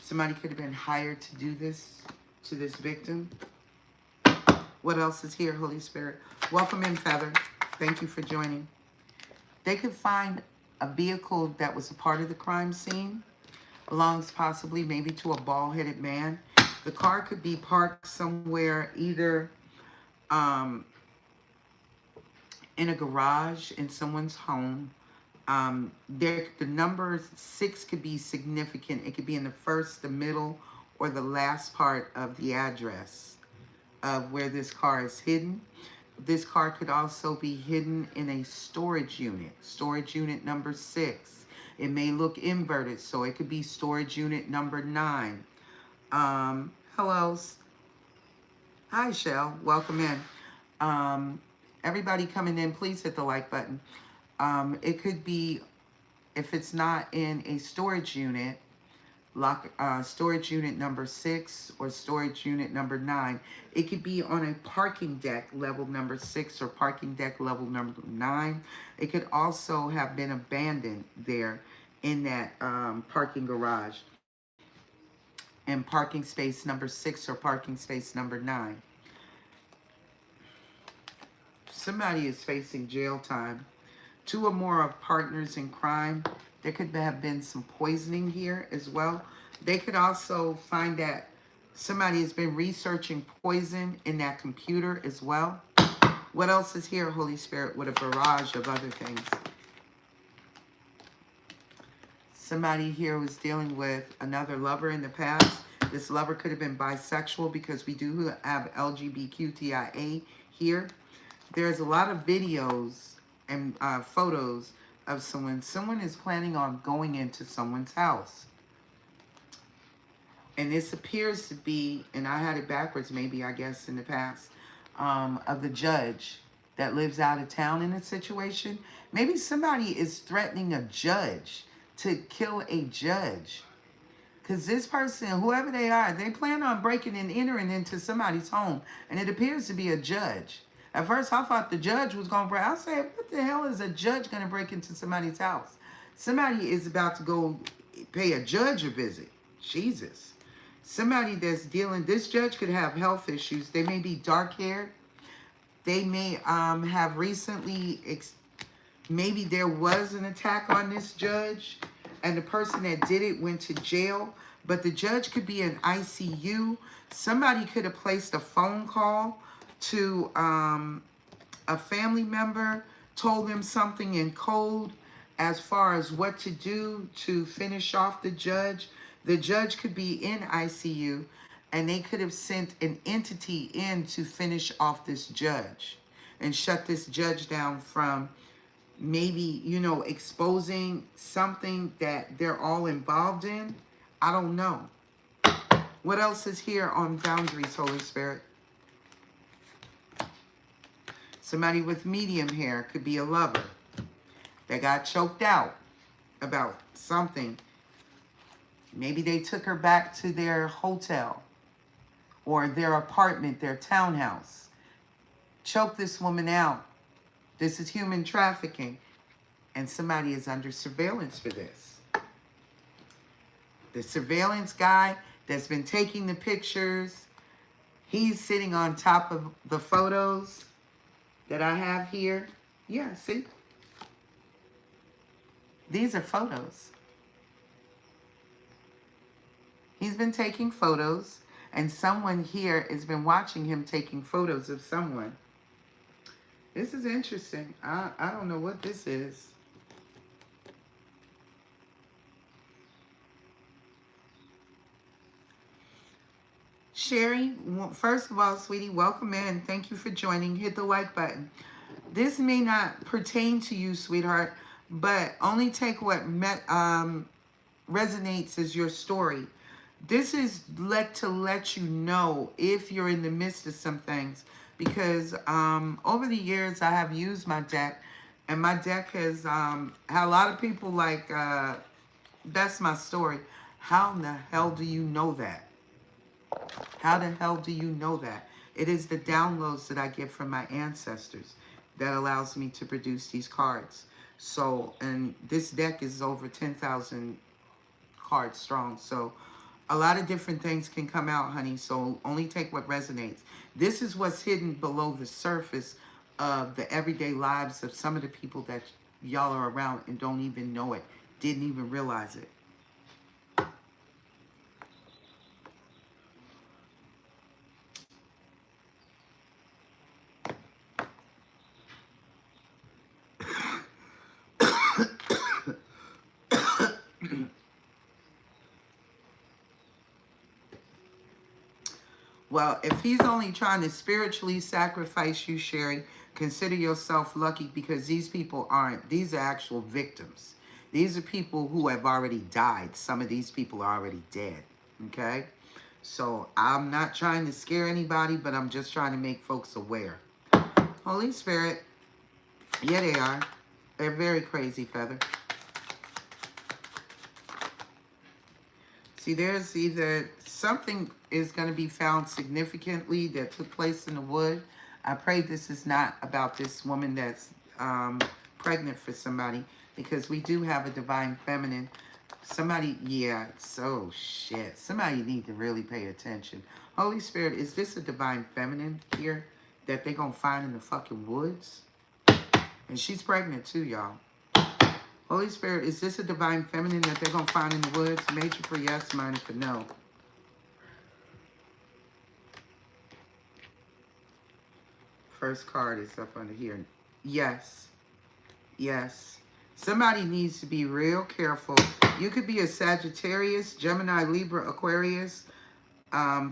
Somebody could have been hired to do this to this victim. What else is here, Holy Spirit? Welcome in, Feather. Thank you for joining. They could find a vehicle that was a part of the crime scene, belongs possibly maybe to a bald-headed man. The car could be parked somewhere, either in a garage in someone's home. The number 6 could be significant. It could be in the first, the middle, or the last part of the address of where this car is hidden. This car could also be hidden in a storage unit number 6. It may look inverted, so it could be storage unit number 9. Hello. Hi, Shell. Welcome in. Everybody coming in, please hit the like button. It could be, if it's not in a storage unit, storage unit number 6 or storage unit number 9. It could be on a parking deck level number 6 or parking deck level number 9. It could also have been abandoned there in that parking garage in parking space number 6 or parking space number 9. Somebody is facing jail time. 2 or more of partners in crime. There could have been some poisoning here as well. They could also find that somebody has been researching poison in that computer as well. What else is here, Holy Spirit, with a barrage of other things? Somebody here was dealing with another lover in the past. This lover could have been bisexual, because we do have LGBTQIA here. There's a lot of videos and photos of someone. Someone is planning on going into someone's house. And this appears to be, and I had it backwards maybe, I guess, in the past, of the judge that lives out of town in a situation. Maybe somebody is threatening a judge to kill a judge. Because this person, whoever they are, they plan on breaking and entering into somebody's home. And it appears to be a judge. At first, I thought the judge was going to break. I said, what the hell is a judge going to break into somebody's house? Somebody is about to go pay a judge a visit. Jesus. Somebody that's dealing, this judge could have health issues. They may be dark-haired. They may have recently, maybe there was an attack on this judge, and the person that did it went to jail. But the judge could be in ICU. Somebody could have placed a phone call to a family member, told them something in code as far as what to do to finish off the judge. The judge could be in ICU, and they could have sent an entity in to finish off this judge and shut this judge down from maybe, you know, exposing something that they're all involved in. I don't know. What else is here on boundaries, Holy Spirit? Somebody with medium hair could be a lover that got choked out about something. Maybe they took her back to their hotel or their apartment, their townhouse. Choked this woman out. This is human trafficking. And somebody is under surveillance for this. The surveillance guy that's been taking the pictures, he's sitting on top of the photos that I have here. Yeah, see? These are photos. He's been taking photos, and someone here has been watching him taking photos of someone. This is interesting. I don't know what this is. Sherry, first of all, sweetie, welcome in. Thank you for joining. Hit the like button. This may not pertain to you, sweetheart, but only take what resonates as your story. This is to let you know if you're in the midst of some things, because over the years I have used my deck, and my deck has had a lot of people like, that's my story. How in the hell do you know that? How the hell do you know that? It is the downloads that I get from my ancestors that allows me to produce these cards. So, and this deck is over 10,000 cards strong. So, A lot of different things can come out, honey, so only take what resonates. This is what's hidden below the surface of the everyday lives of some of the people that y'all are around and don't even know it, didn't even realize it. Well, if he's only trying to spiritually sacrifice you, Sherry, consider yourself lucky, because these people aren't. These are actual victims. These are people who have already died. Some of these people are already dead. Okay? So I'm not trying to scare anybody, but I'm just trying to make folks aware. Holy Spirit. Yeah, they are. They're very crazy, Feather. See, there's either something is going to be found significantly that took place in the wood. I pray this is not about this woman that's pregnant for somebody, because we do have a divine feminine. Somebody, yeah, so shit. Somebody need to really pay attention. Holy Spirit, is this a divine feminine here that they're going to find in the fucking woods? And she's pregnant too, y'all. Holy Spirit, is this a divine feminine that they're going to find in the woods? Major for yes, minor for no. First card is up under here. Yes. Yes. Somebody needs to be real careful. You could be a Sagittarius, Gemini, Libra, Aquarius,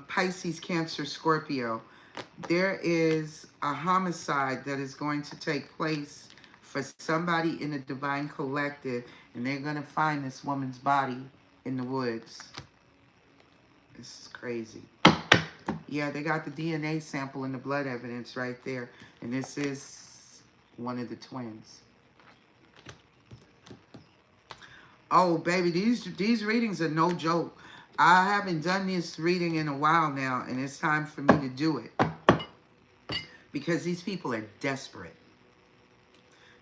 Pisces, Cancer, Scorpio. There is a homicide that is going to take place for somebody in the divine collective, and they're going to find this woman's body in the woods. This is crazy. Yeah, they got the DNA sample and the blood evidence right there, and this is one of the twins. Oh, baby, these readings are no joke. I haven't done this reading in a while now, and it's time for me to do it, because these people are desperate.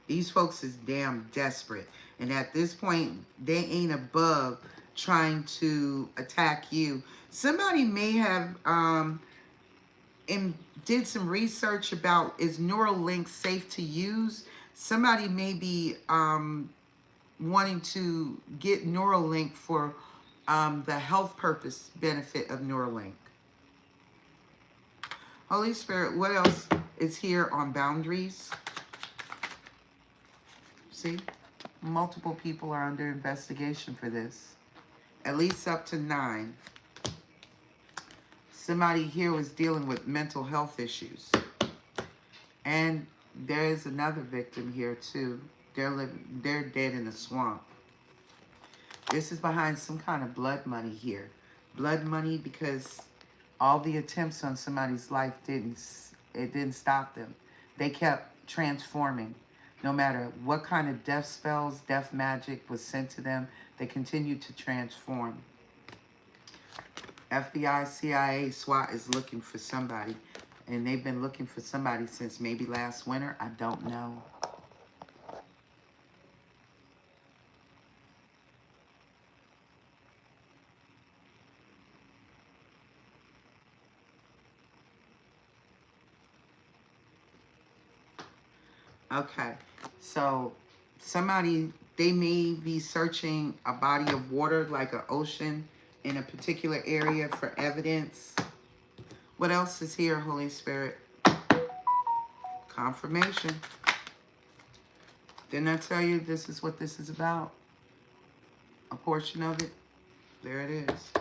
These folks is damn desperate. And at this point, they ain't above trying to attack you. Somebody may have did some research about, is Neuralink safe to use? Somebody may be wanting to get Neuralink for the health purpose benefit of Neuralink. Holy Spirit, what else is here on boundaries? See, multiple people are under investigation for this. At least up to 9. Somebody here was dealing with mental health issues. And there is another victim here too. They're dead in a swamp. This is behind some kind of blood money here. Blood money, because all the attempts on somebody's life didn't stop them. They kept transforming. No matter what kind of death spells, death magic was sent to them, they continued to transform. FBI, CIA, SWAT is looking for somebody. And they've been looking for somebody since maybe last winter. I don't know. Okay, so somebody, they may be searching a body of water like an ocean in a particular area for evidence. What else is here, Holy Spirit? Confirmation. Didn't I tell you this is what this is about? A portion of it. There it is.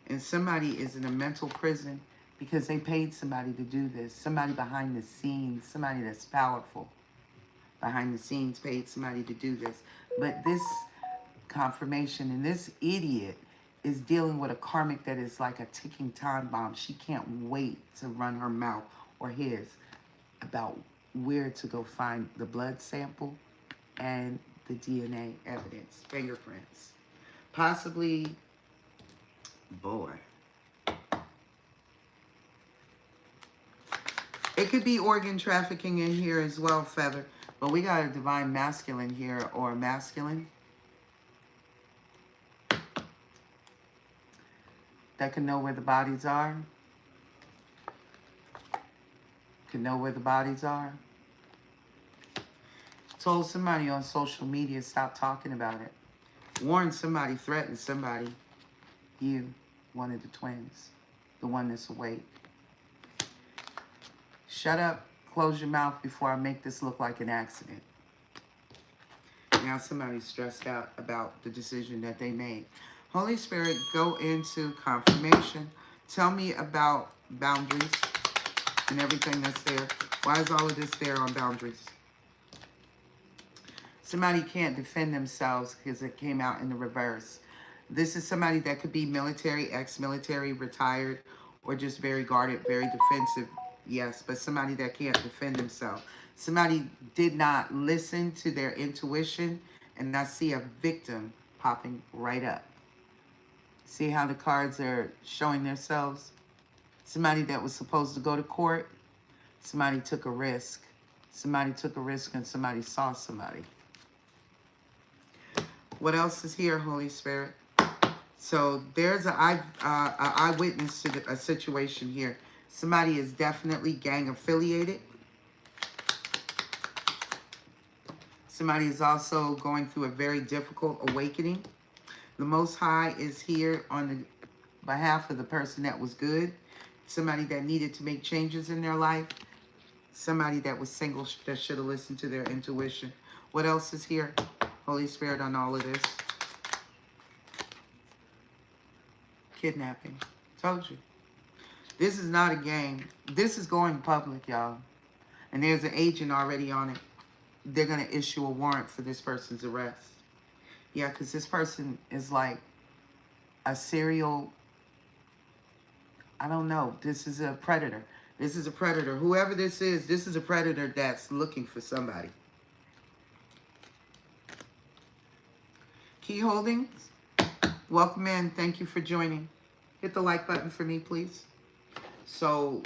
And somebody is in a mental prison because they paid somebody to do this. Somebody behind the scenes, somebody that's powerful behind the scenes paid somebody to do this. But this confirmation, and this idiot is dealing with a karmic that is like a ticking time bomb. She can't wait to run her mouth, or his, about where to go find the blood sample and the DNA evidence, fingerprints. Possibly, boy. It could be organ trafficking in here as well, Feather. But we got a divine masculine here, or masculine. that can know where the bodies are? Can know where the bodies are? Told somebody on social media, stop talking about it. Warned somebody, threatened somebody. You, one of the twins, the one that's awake. Shut up, close your mouth before I make this look like an accident. Now somebody's stressed out about the decision that they made. Holy Spirit, go into confirmation. Tell me about boundaries and everything that's there. Why is all of this there on boundaries? Somebody can't defend themselves because it came out in the reverse. This is somebody that could be military, ex-military, retired, or just very guarded, very defensive. Yes, but somebody that can't defend themselves. Somebody did not listen to their intuition, and I see a victim popping right up. See how the cards are showing themselves? Somebody that was supposed to go to court, somebody took a risk. Somebody took a risk and somebody saw somebody. What else is here, Holy Spirit? So there's an eyewitness to a situation here. Somebody is definitely gang affiliated. Somebody is also going through a very difficult awakening. The Most High is here on the behalf of the person that was good. Somebody that needed to make changes in their life. Somebody that was single that should have listened to their intuition. What else is here, Holy Spirit, on all of this? Kidnapping. Told you. This is not a game. This is going public, y'all. And there's an agent already on it. They're going to issue a warrant for this person's arrest. Yeah, because this person is like a serial, I don't know. This is a predator. This is a predator. Whoever this is a predator that's looking for somebody. Key Holdings, welcome in. Thank you for joining. Hit the like button for me, please. So,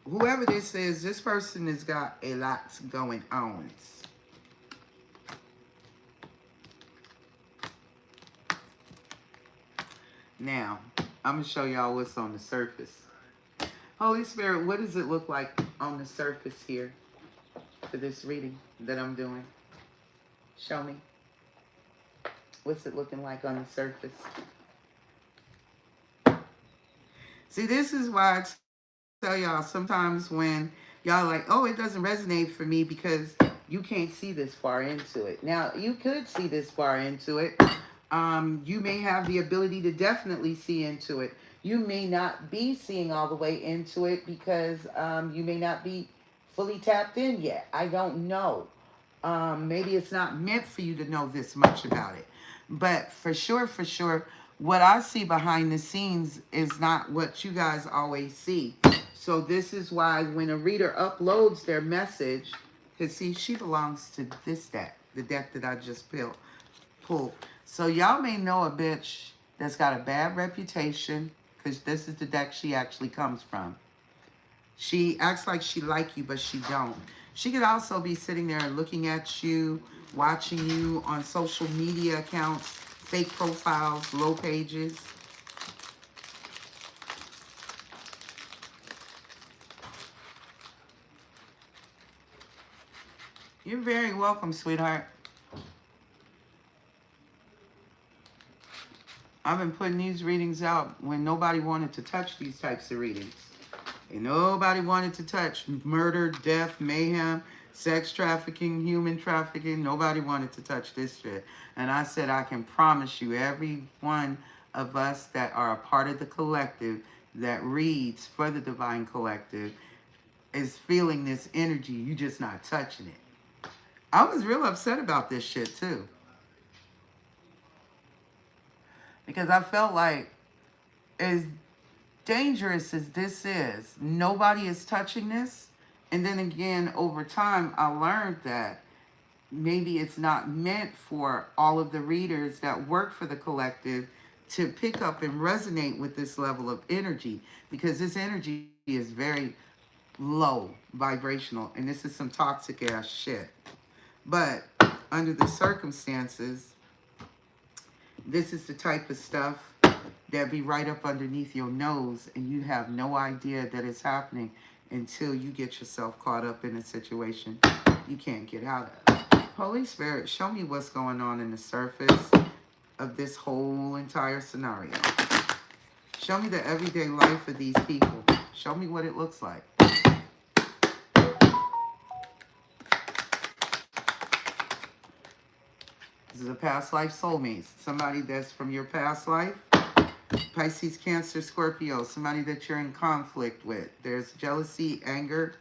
whoever this is, this person has got a lot going on. Now, I'm going to show y'all what's on the surface. Holy Spirit, what does it look like on the surface here for this reading that I'm doing? Show me. What's it looking like on the surface? See, this is why I tell y'all sometimes when y'all like, oh, it doesn't resonate for me because you can't see this far into it. Now, you could see this far into it. You may have the ability to definitely see into it. You may not be seeing all the way into it because you may not be fully tapped in yet. I don't know. Maybe it's not meant for you to know this much about it. But for sure, what I see behind the scenes is not what you guys always see. So this is why when a reader uploads their message, because see, she belongs to this deck, the deck that I just pulled. So y'all may know a bitch that's got a bad reputation, because this is the deck she actually comes from. She acts like she like you, but she don't. She could also be sitting there looking at you, watching you on social media accounts, fake profiles, low pages. You're very welcome, sweetheart. I've been putting these readings out when nobody wanted to touch these types of readings. And nobody wanted to touch murder, death, mayhem, sex trafficking, human trafficking. Nobody wanted to touch this shit. And I said, I can promise you, every one of us that are a part of the collective that reads for the Divine Collective is feeling this energy. You just not touching it. I was real upset about this shit too. Because I felt like, as dangerous as this is, nobody is touching this. And then again, over time, I learned that maybe it's not meant for all of the readers that work for the collective to pick up and resonate with this level of energy, because this energy is very low vibrational, and this is some toxic ass shit. But under the circumstances, this is the type of stuff that be right up underneath your nose, and you have no idea that it's happening until you get yourself caught up in a situation you can't get out of. Holy Spirit, show me what's going on in the surface of this whole entire scenario. Show me the everyday life of these people. Show me what it looks like. This is a past life soulmate. Somebody that's from your past life. Pisces, Cancer, Scorpio. Somebody that you're in conflict with. There's jealousy, anger.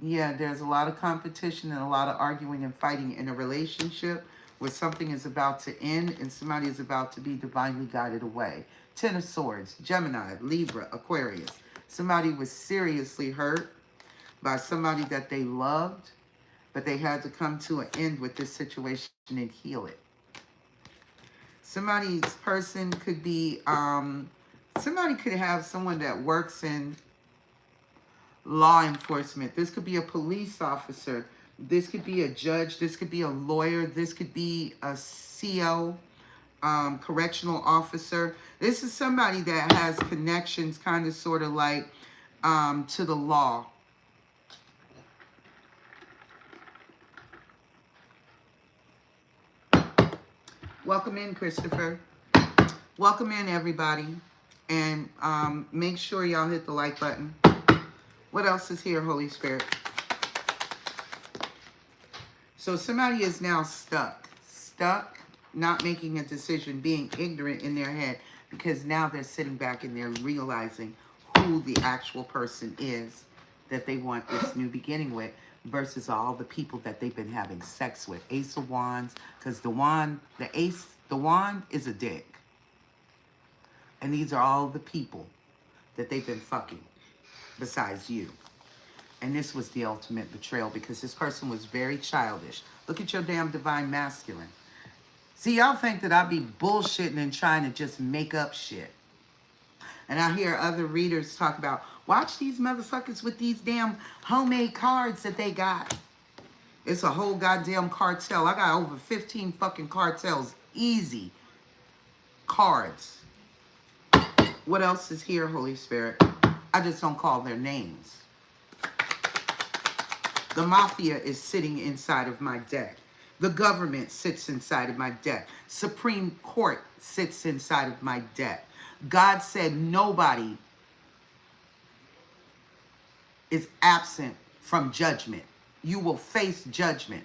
Yeah, there's a lot of competition and a lot of arguing and fighting in a relationship where something is about to end and somebody is about to be divinely guided away. Ten of Swords, Gemini, Libra, Aquarius. Somebody was seriously hurt by somebody that they loved, but they had to come to an end with this situation and heal it. Somebody's person could be, somebody could have someone that works in law enforcement. This could be a police officer. This could be a judge. This could be a lawyer. This could be a CO, correctional officer. This is somebody that has connections kind of sort of like to the law. Welcome in, Christopher. Welcome in, everybody. And make sure y'all hit the like button. What else is here, Holy Spirit? So somebody is now stuck, not making a decision, being ignorant in their head, because now they're sitting back and they're realizing who the actual person is that they want this new beginning with versus all the people that they've been having sex with. Ace of Wands, because the wand is a dick. And these are all the people that they've been fucking besides you. And this was the ultimate betrayal because this person was very childish. Look at your damn divine masculine. See, y'all think that I be bullshitting and trying to just make up shit. And I hear other readers talk about, watch these motherfuckers with these damn homemade cards that they got. It's a whole goddamn cartel. I got over 15 fucking cartels. Easy. Cards. What else is here, Holy Spirit? I just don't call their names. The mafia is sitting inside of my deck. The government sits inside of my deck. Supreme Court sits inside of my deck. God said nobody is absent from judgment. You will face judgment.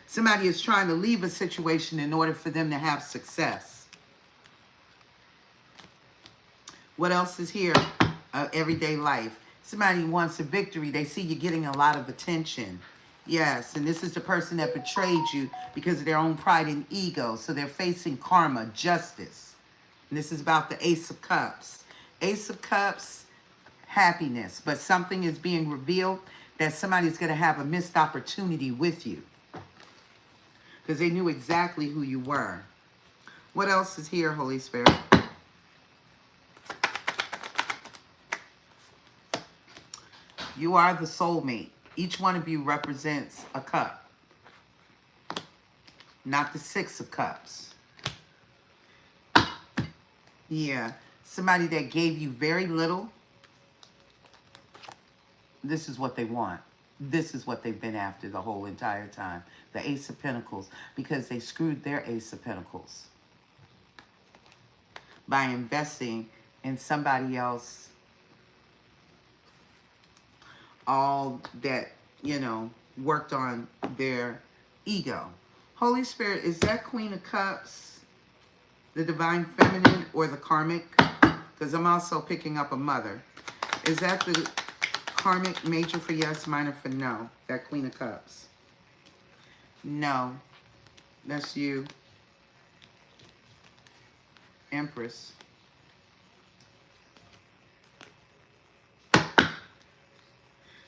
Somebody is trying to leave a situation in order for them to have success. What else is here? Everyday life. Somebody wants a victory. They see you getting a lot of attention. Yes, and this is the person that betrayed you because of their own pride and ego. So they're facing karma, justice. And this is about the Ace of Cups. Ace of Cups, happiness. But something is being revealed that somebody's going to have a missed opportunity with you. Because they knew exactly who you were. What else is here, Holy Spirit? You are the soulmate. Each one of you represents a cup. Not the Six of Cups. Yeah. Somebody that gave you very little. This is what they want. This is what they've been after the whole entire time. The Ace of Pentacles. Because they screwed their Ace of Pentacles. By investing in somebody else. All that, you know, worked on their ego. Holy Spirit, is that Queen of Cups the divine feminine or the karmic? Because I'm also picking up a mother. Is that the karmic, major for yes, minor for no? That Queen of Cups. No. That's you. Empress.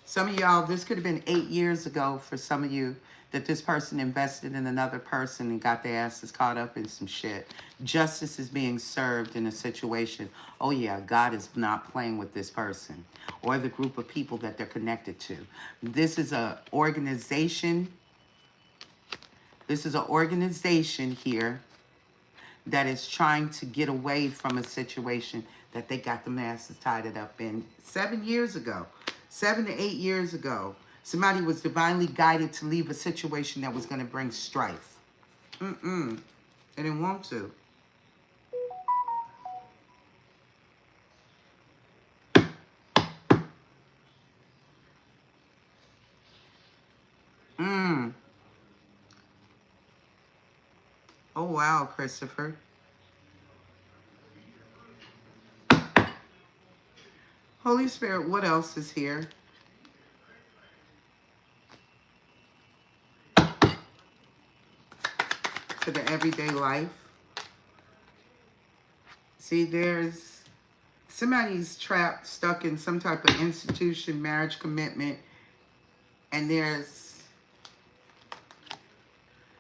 Some of y'all, this could have been 8 years ago for some of you that this person invested in another person and got their asses caught up in some shit. Justice is being served in a situation. Oh yeah, God is not playing with this person or the group of people that they're connected to. This is an organization. This is an organization here that is trying to get away from a situation that they got the masses tied it up in. 7 years ago, 7 to 8 years ago, somebody was divinely guided to leave a situation that was going to bring strife. They didn't want to. Oh, wow, Christopher. Holy Spirit, what else is here? For the everyday life. See, there's somebody's trapped, stuck in some type of institution, marriage commitment, and there's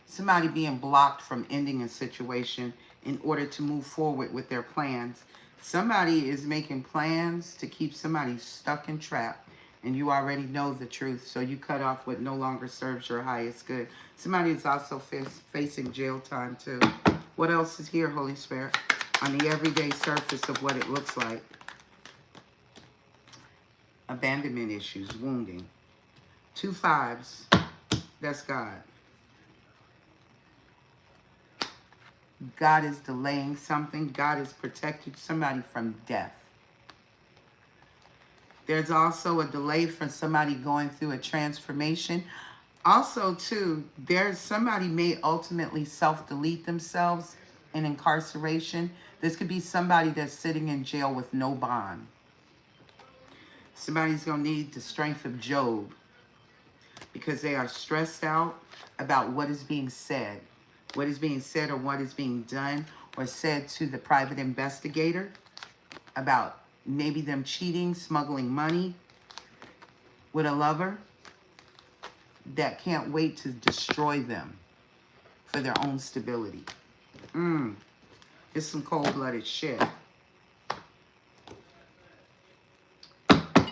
somebody being blocked from ending a situation in order to move forward with their plans. Somebody is making plans to keep somebody stuck and trapped, and you already know the truth, so you cut off what no longer serves your highest good. Somebody is also facing jail time too. What else is here, Holy Spirit, on the everyday surface of what it looks like? Abandonment issues, wounding. 2 5s. That's God. God is delaying something. God is protecting somebody from death. There's also a delay for somebody going through a transformation. Also, too, there's somebody may ultimately self-delete themselves in incarceration. This could be somebody that's sitting in jail with no bond. Somebody's going to need the strength of Job because they are stressed out about what is being said. What is being said or what is being done or said to the private investigator about maybe them cheating, smuggling money with a lover that can't wait to destroy them for their own stability. It's some cold-blooded shit.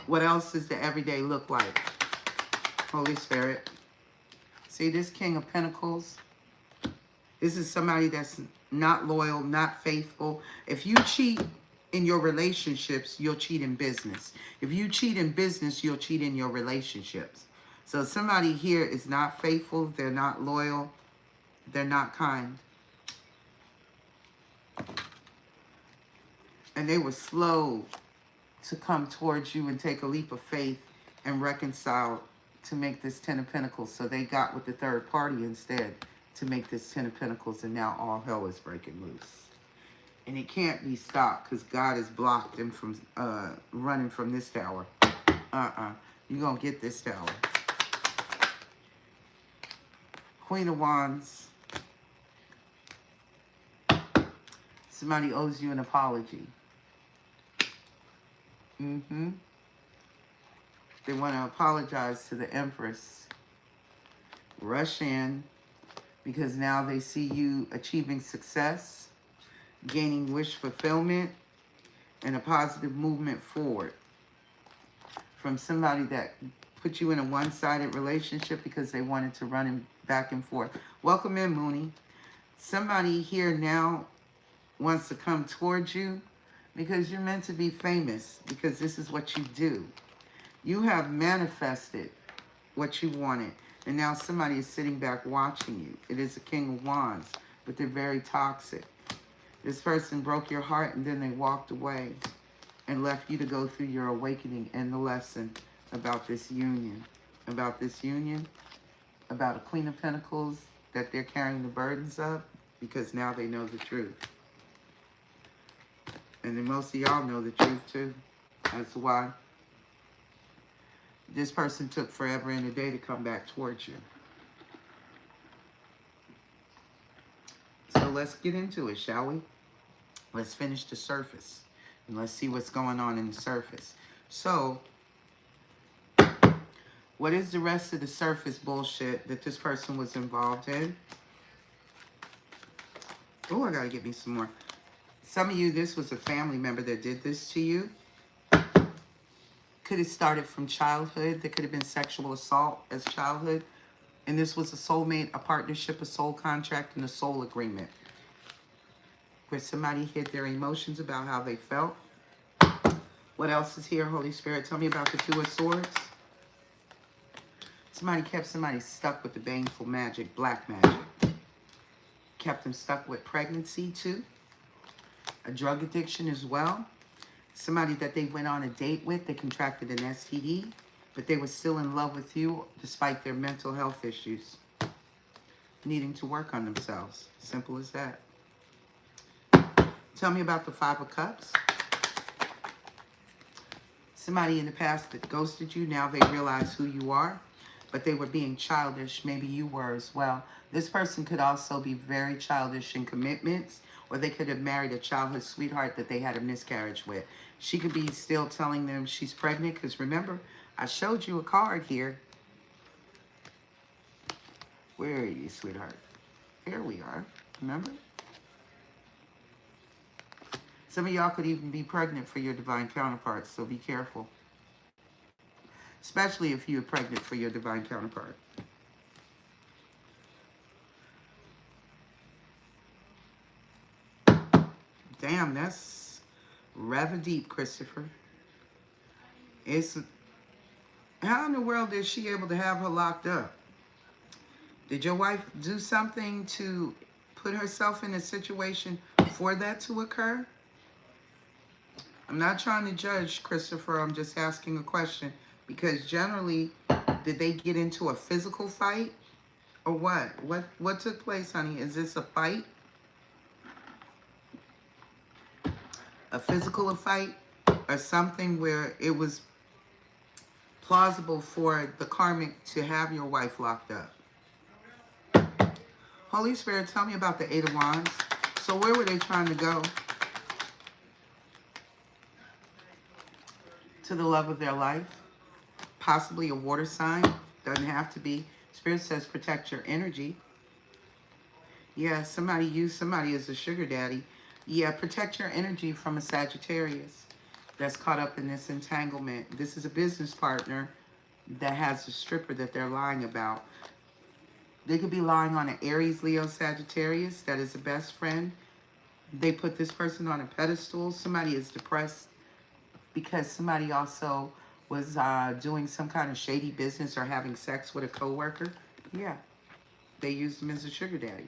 What else does the everyday look like? Holy Spirit. See this King of Pentacles? This is somebody that's not loyal, not faithful. If you cheat in your relationships, you'll cheat in business. If you cheat in business, you'll cheat in your relationships. So somebody here is not faithful, they're not loyal, they're not kind. And they were slow to come towards you and take a leap of faith and reconcile to make this 10 of Pentacles. So they got with the third party instead to make this 10 of Pentacles, and now all hell is breaking loose. And it can't be stopped because God has blocked them from running from this tower. You're going to get this tower. Queen of Wands. Somebody owes you an apology. They want to apologize to the Empress. Rush in because now they see you achieving success, gaining wish fulfillment, and a positive movement forward from somebody that put you in a one-sided relationship because they wanted to run in back and forth. Welcome in, Mooney. Somebody here now wants to come towards you because you're meant to be famous, because this is what you do. You have manifested what you wanted, and now somebody is sitting back watching you. It is a King of Wands, but they're very toxic. This person broke your heart, and then they walked away and left you to go through your awakening and the lesson about this union. About this union, about a Queen of Pentacles that they're carrying the burdens of, because now they know the truth. And then most of y'all know the truth too. That's why this person took forever and a day to come back towards you. So let's get into it, shall we? Let's finish the surface. And let's see what's going on in the surface. So, what is the rest of the surface bullshit that this person was involved in? Oh, I gotta get me some more. Some of you, this was a family member that did this to you. Could have started from childhood. There could have been sexual assault as childhood. And this was a soulmate, a partnership, a soul contract, and a soul agreement. where somebody hid their emotions about how they felt. What else is here, Holy Spirit? Tell me about the Two of Swords. Somebody kept somebody stuck with the baneful magic, black magic. Kept them stuck with pregnancy too. A drug addiction as well. Somebody that they went on a date with, they contracted an STD, but they were still in love with you despite their mental health issues. Needing to work on themselves. Simple as that. Tell me about the Five of Cups. Somebody in the past that ghosted you, now they realize who you are, but they were being childish. Maybe you were as well. This person could also be very childish in commitments, or they could have married a childhood sweetheart that they had a miscarriage with. She could be still telling them she's pregnant, because remember, I showed you a card here. Where are you, sweetheart? Here we are. Remember? Some of y'all could even be pregnant for your divine counterparts, so be careful. Especially if you're pregnant for your divine counterpart. Damn, that's rather deep, Christopher. How in the world is she able to have her locked up? Did your wife do something to put herself in a situation for that to occur? I'm not trying to judge, Christopher. I'm just asking a question. Because generally, did they get into a physical fight? Or what? What took place, honey? Is this a fight? A physical fight? Or something where it was plausible for the karmic to have your wife locked up? Holy Spirit, tell me about the Eight of Wands. So where were they trying to go? To the love of their life. Possibly a water sign. Doesn't have to be. Spirit says protect your energy. Yeah, somebody used somebody as a sugar daddy. Yeah, protect your energy from a Sagittarius that's caught up in this entanglement. This is a business partner that has a stripper that they're lying about. They could be lying on an Aries, Leo, Sagittarius that is a best friend. They put this person on a pedestal. Somebody is depressed because somebody also was doing some kind of shady business or having sex with a coworker. Yeah, they used him as a sugar daddy.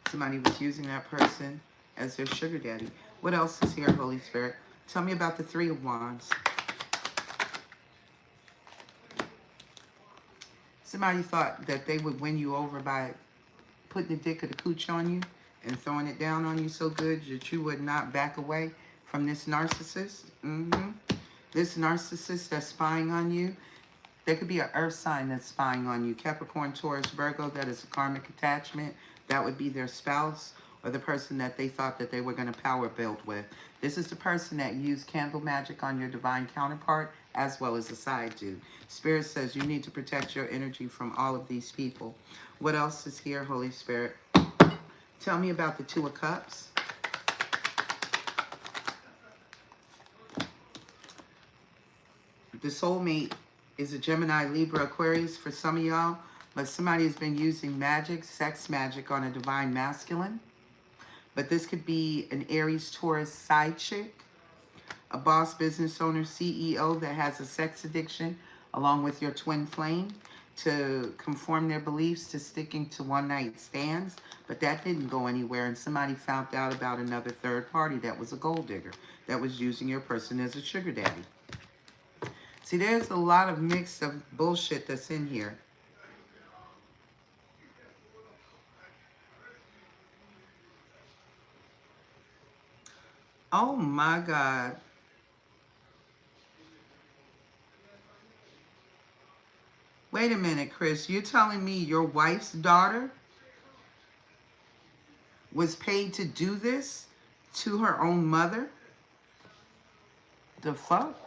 Somebody was using that person as their sugar daddy. What else is here, Holy Spirit? Tell me about the Three of Wands. Somebody thought that they would win you over by putting the dick of the cooch on you and throwing it down on you so good that you would not back away from this narcissist. This narcissist that's spying on you. There could be an earth sign that's spying on you. Capricorn, Taurus, Virgo, that is a karmic attachment. That would be their spouse or the person that they thought that they were going to power build with. This is the person that used candle magic on your divine counterpart as well as a side dude. Spirit says you need to protect your energy from all of these people. What else is here, Holy Spirit? Tell me about the Two of Cups. The soulmate is a Gemini, Libra, Aquarius for some of y'all, but somebody has been using magic, sex magic on a divine masculine. But this could be an Aries, Taurus side chick, a boss, business owner, CEO that has a sex addiction along with your twin flame to conform their beliefs to sticking to one-night stands. But that didn't go anywhere, and somebody found out about another third party that was a gold digger that was using your person as a sugar daddy. See, there's a lot of mix of bullshit that's in here. Oh my God. Wait a minute, Chris. You're telling me your wife's daughter was paid to do this to her own mother? The fuck?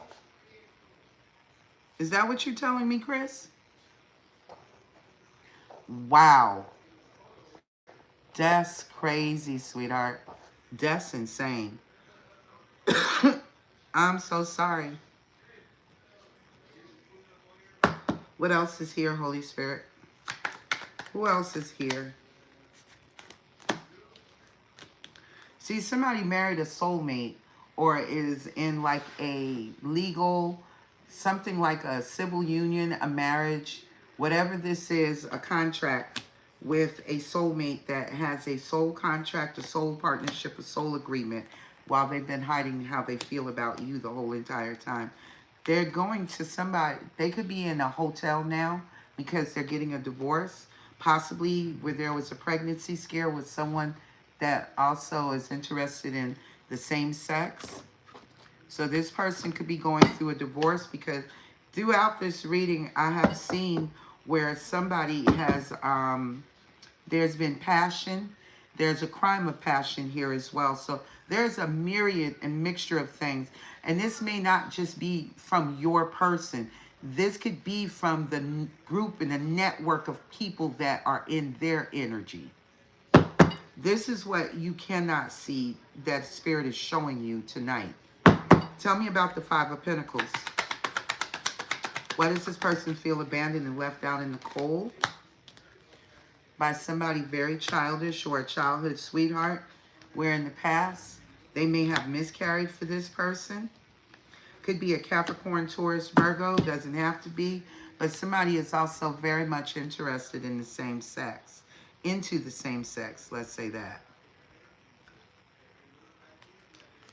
Is that what you're telling me, Chris? Wow. That's crazy, sweetheart. That's insane. I'm so sorry. What else is here, Holy Spirit? Who else is here? See, somebody married a soulmate or is in like a legal, something like a civil union, a marriage, whatever this is, a contract with a soulmate that has a soul contract, a soul partnership, a soul agreement, while they've been hiding how they feel about you the whole entire time. They're going to somebody, they could be in a hotel now because they're getting a divorce, possibly where there was a pregnancy scare with someone that also is interested in the same sex. So this person could be going through a divorce because throughout this reading, I have seen where somebody has, there's been passion. There's a crime of passion here as well. So there's a myriad and mixture of things. And this may not just be from your person. This could be from the group and the network of people that are in their energy. This is what you cannot see that Spirit is showing you tonight. Tell me about the Five of Pentacles. Why does this person feel abandoned and left out in the cold? By somebody very childish or a childhood sweetheart, where in the past they may have miscarried for this person. Could be a Capricorn, Taurus, Virgo, doesn't have to be, but somebody is also very much interested in the same sex, into the same sex, let's say that.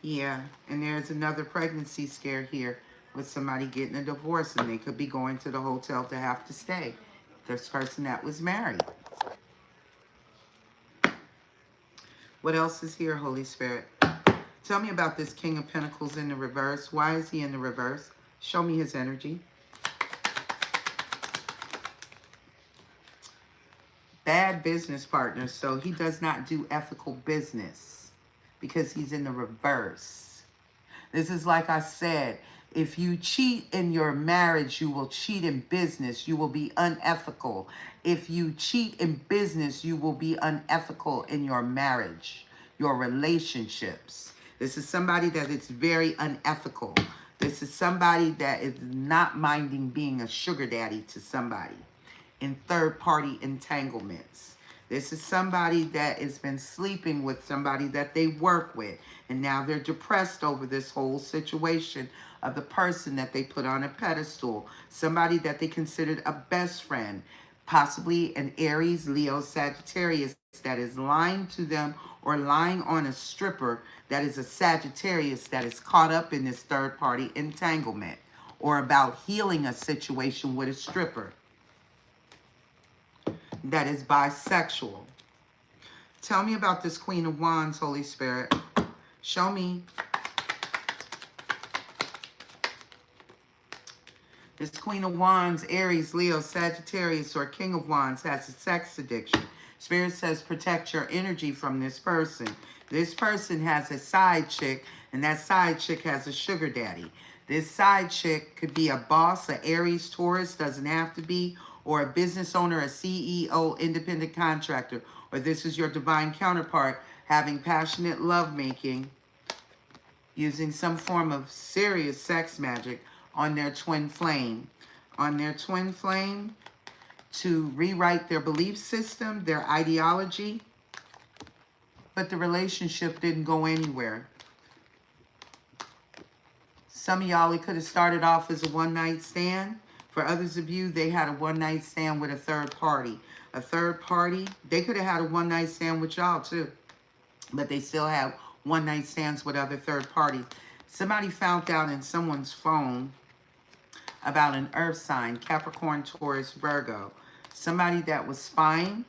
Yeah, and there's another pregnancy scare here with somebody getting a divorce, and they could be going to the hotel to have to stay. This person that was married. What else is here, Holy Spirit? Tell me about this King of Pentacles in the reverse. Why is he in the reverse? Show me his energy. Bad business partner, so he does not do ethical business because he's in the reverse. This is like I said, if you cheat in your marriage, you will cheat in business. You will be unethical. If you cheat in business, you will be unethical in your marriage, your relationships. This is somebody that is very unethical. This is somebody that is not minding being a sugar daddy to somebody in third-party entanglements. This is somebody that has been sleeping with somebody that they work with, and now they're depressed over this whole situation of the person that they put on a pedestal, somebody that they considered a best friend, possibly an Aries, Leo, Sagittarius that is lying to them or lying on a stripper that is a Sagittarius that is caught up in this third-party entanglement, or about healing a situation with a stripper that is bisexual. Tell me about this Queen of Wands, Holy Spirit. Show me. This Queen of Wands, Aries, Leo, Sagittarius, or King of Wands has a sex addiction. Spirit says protect your energy from this person. This person has a side chick, and that side chick has a sugar daddy. This side chick could be a boss, an Aries, Taurus, doesn't have to be, or a business owner, a CEO, independent contractor, or this is your divine counterpart having passionate lovemaking, using some form of serious sex magic on their twin flame. On their twin flame to rewrite their belief system, their ideology, but the relationship didn't go anywhere. Some of y'all, it could have started off as a one-night stand. For others of you, they had a one-night stand with a third party. A third party, they could have had a one-night stand with y'all too. But they still have one-night stands with other third parties. Somebody found out in someone's phone about an earth sign, Capricorn, Taurus, Virgo. Somebody that was spying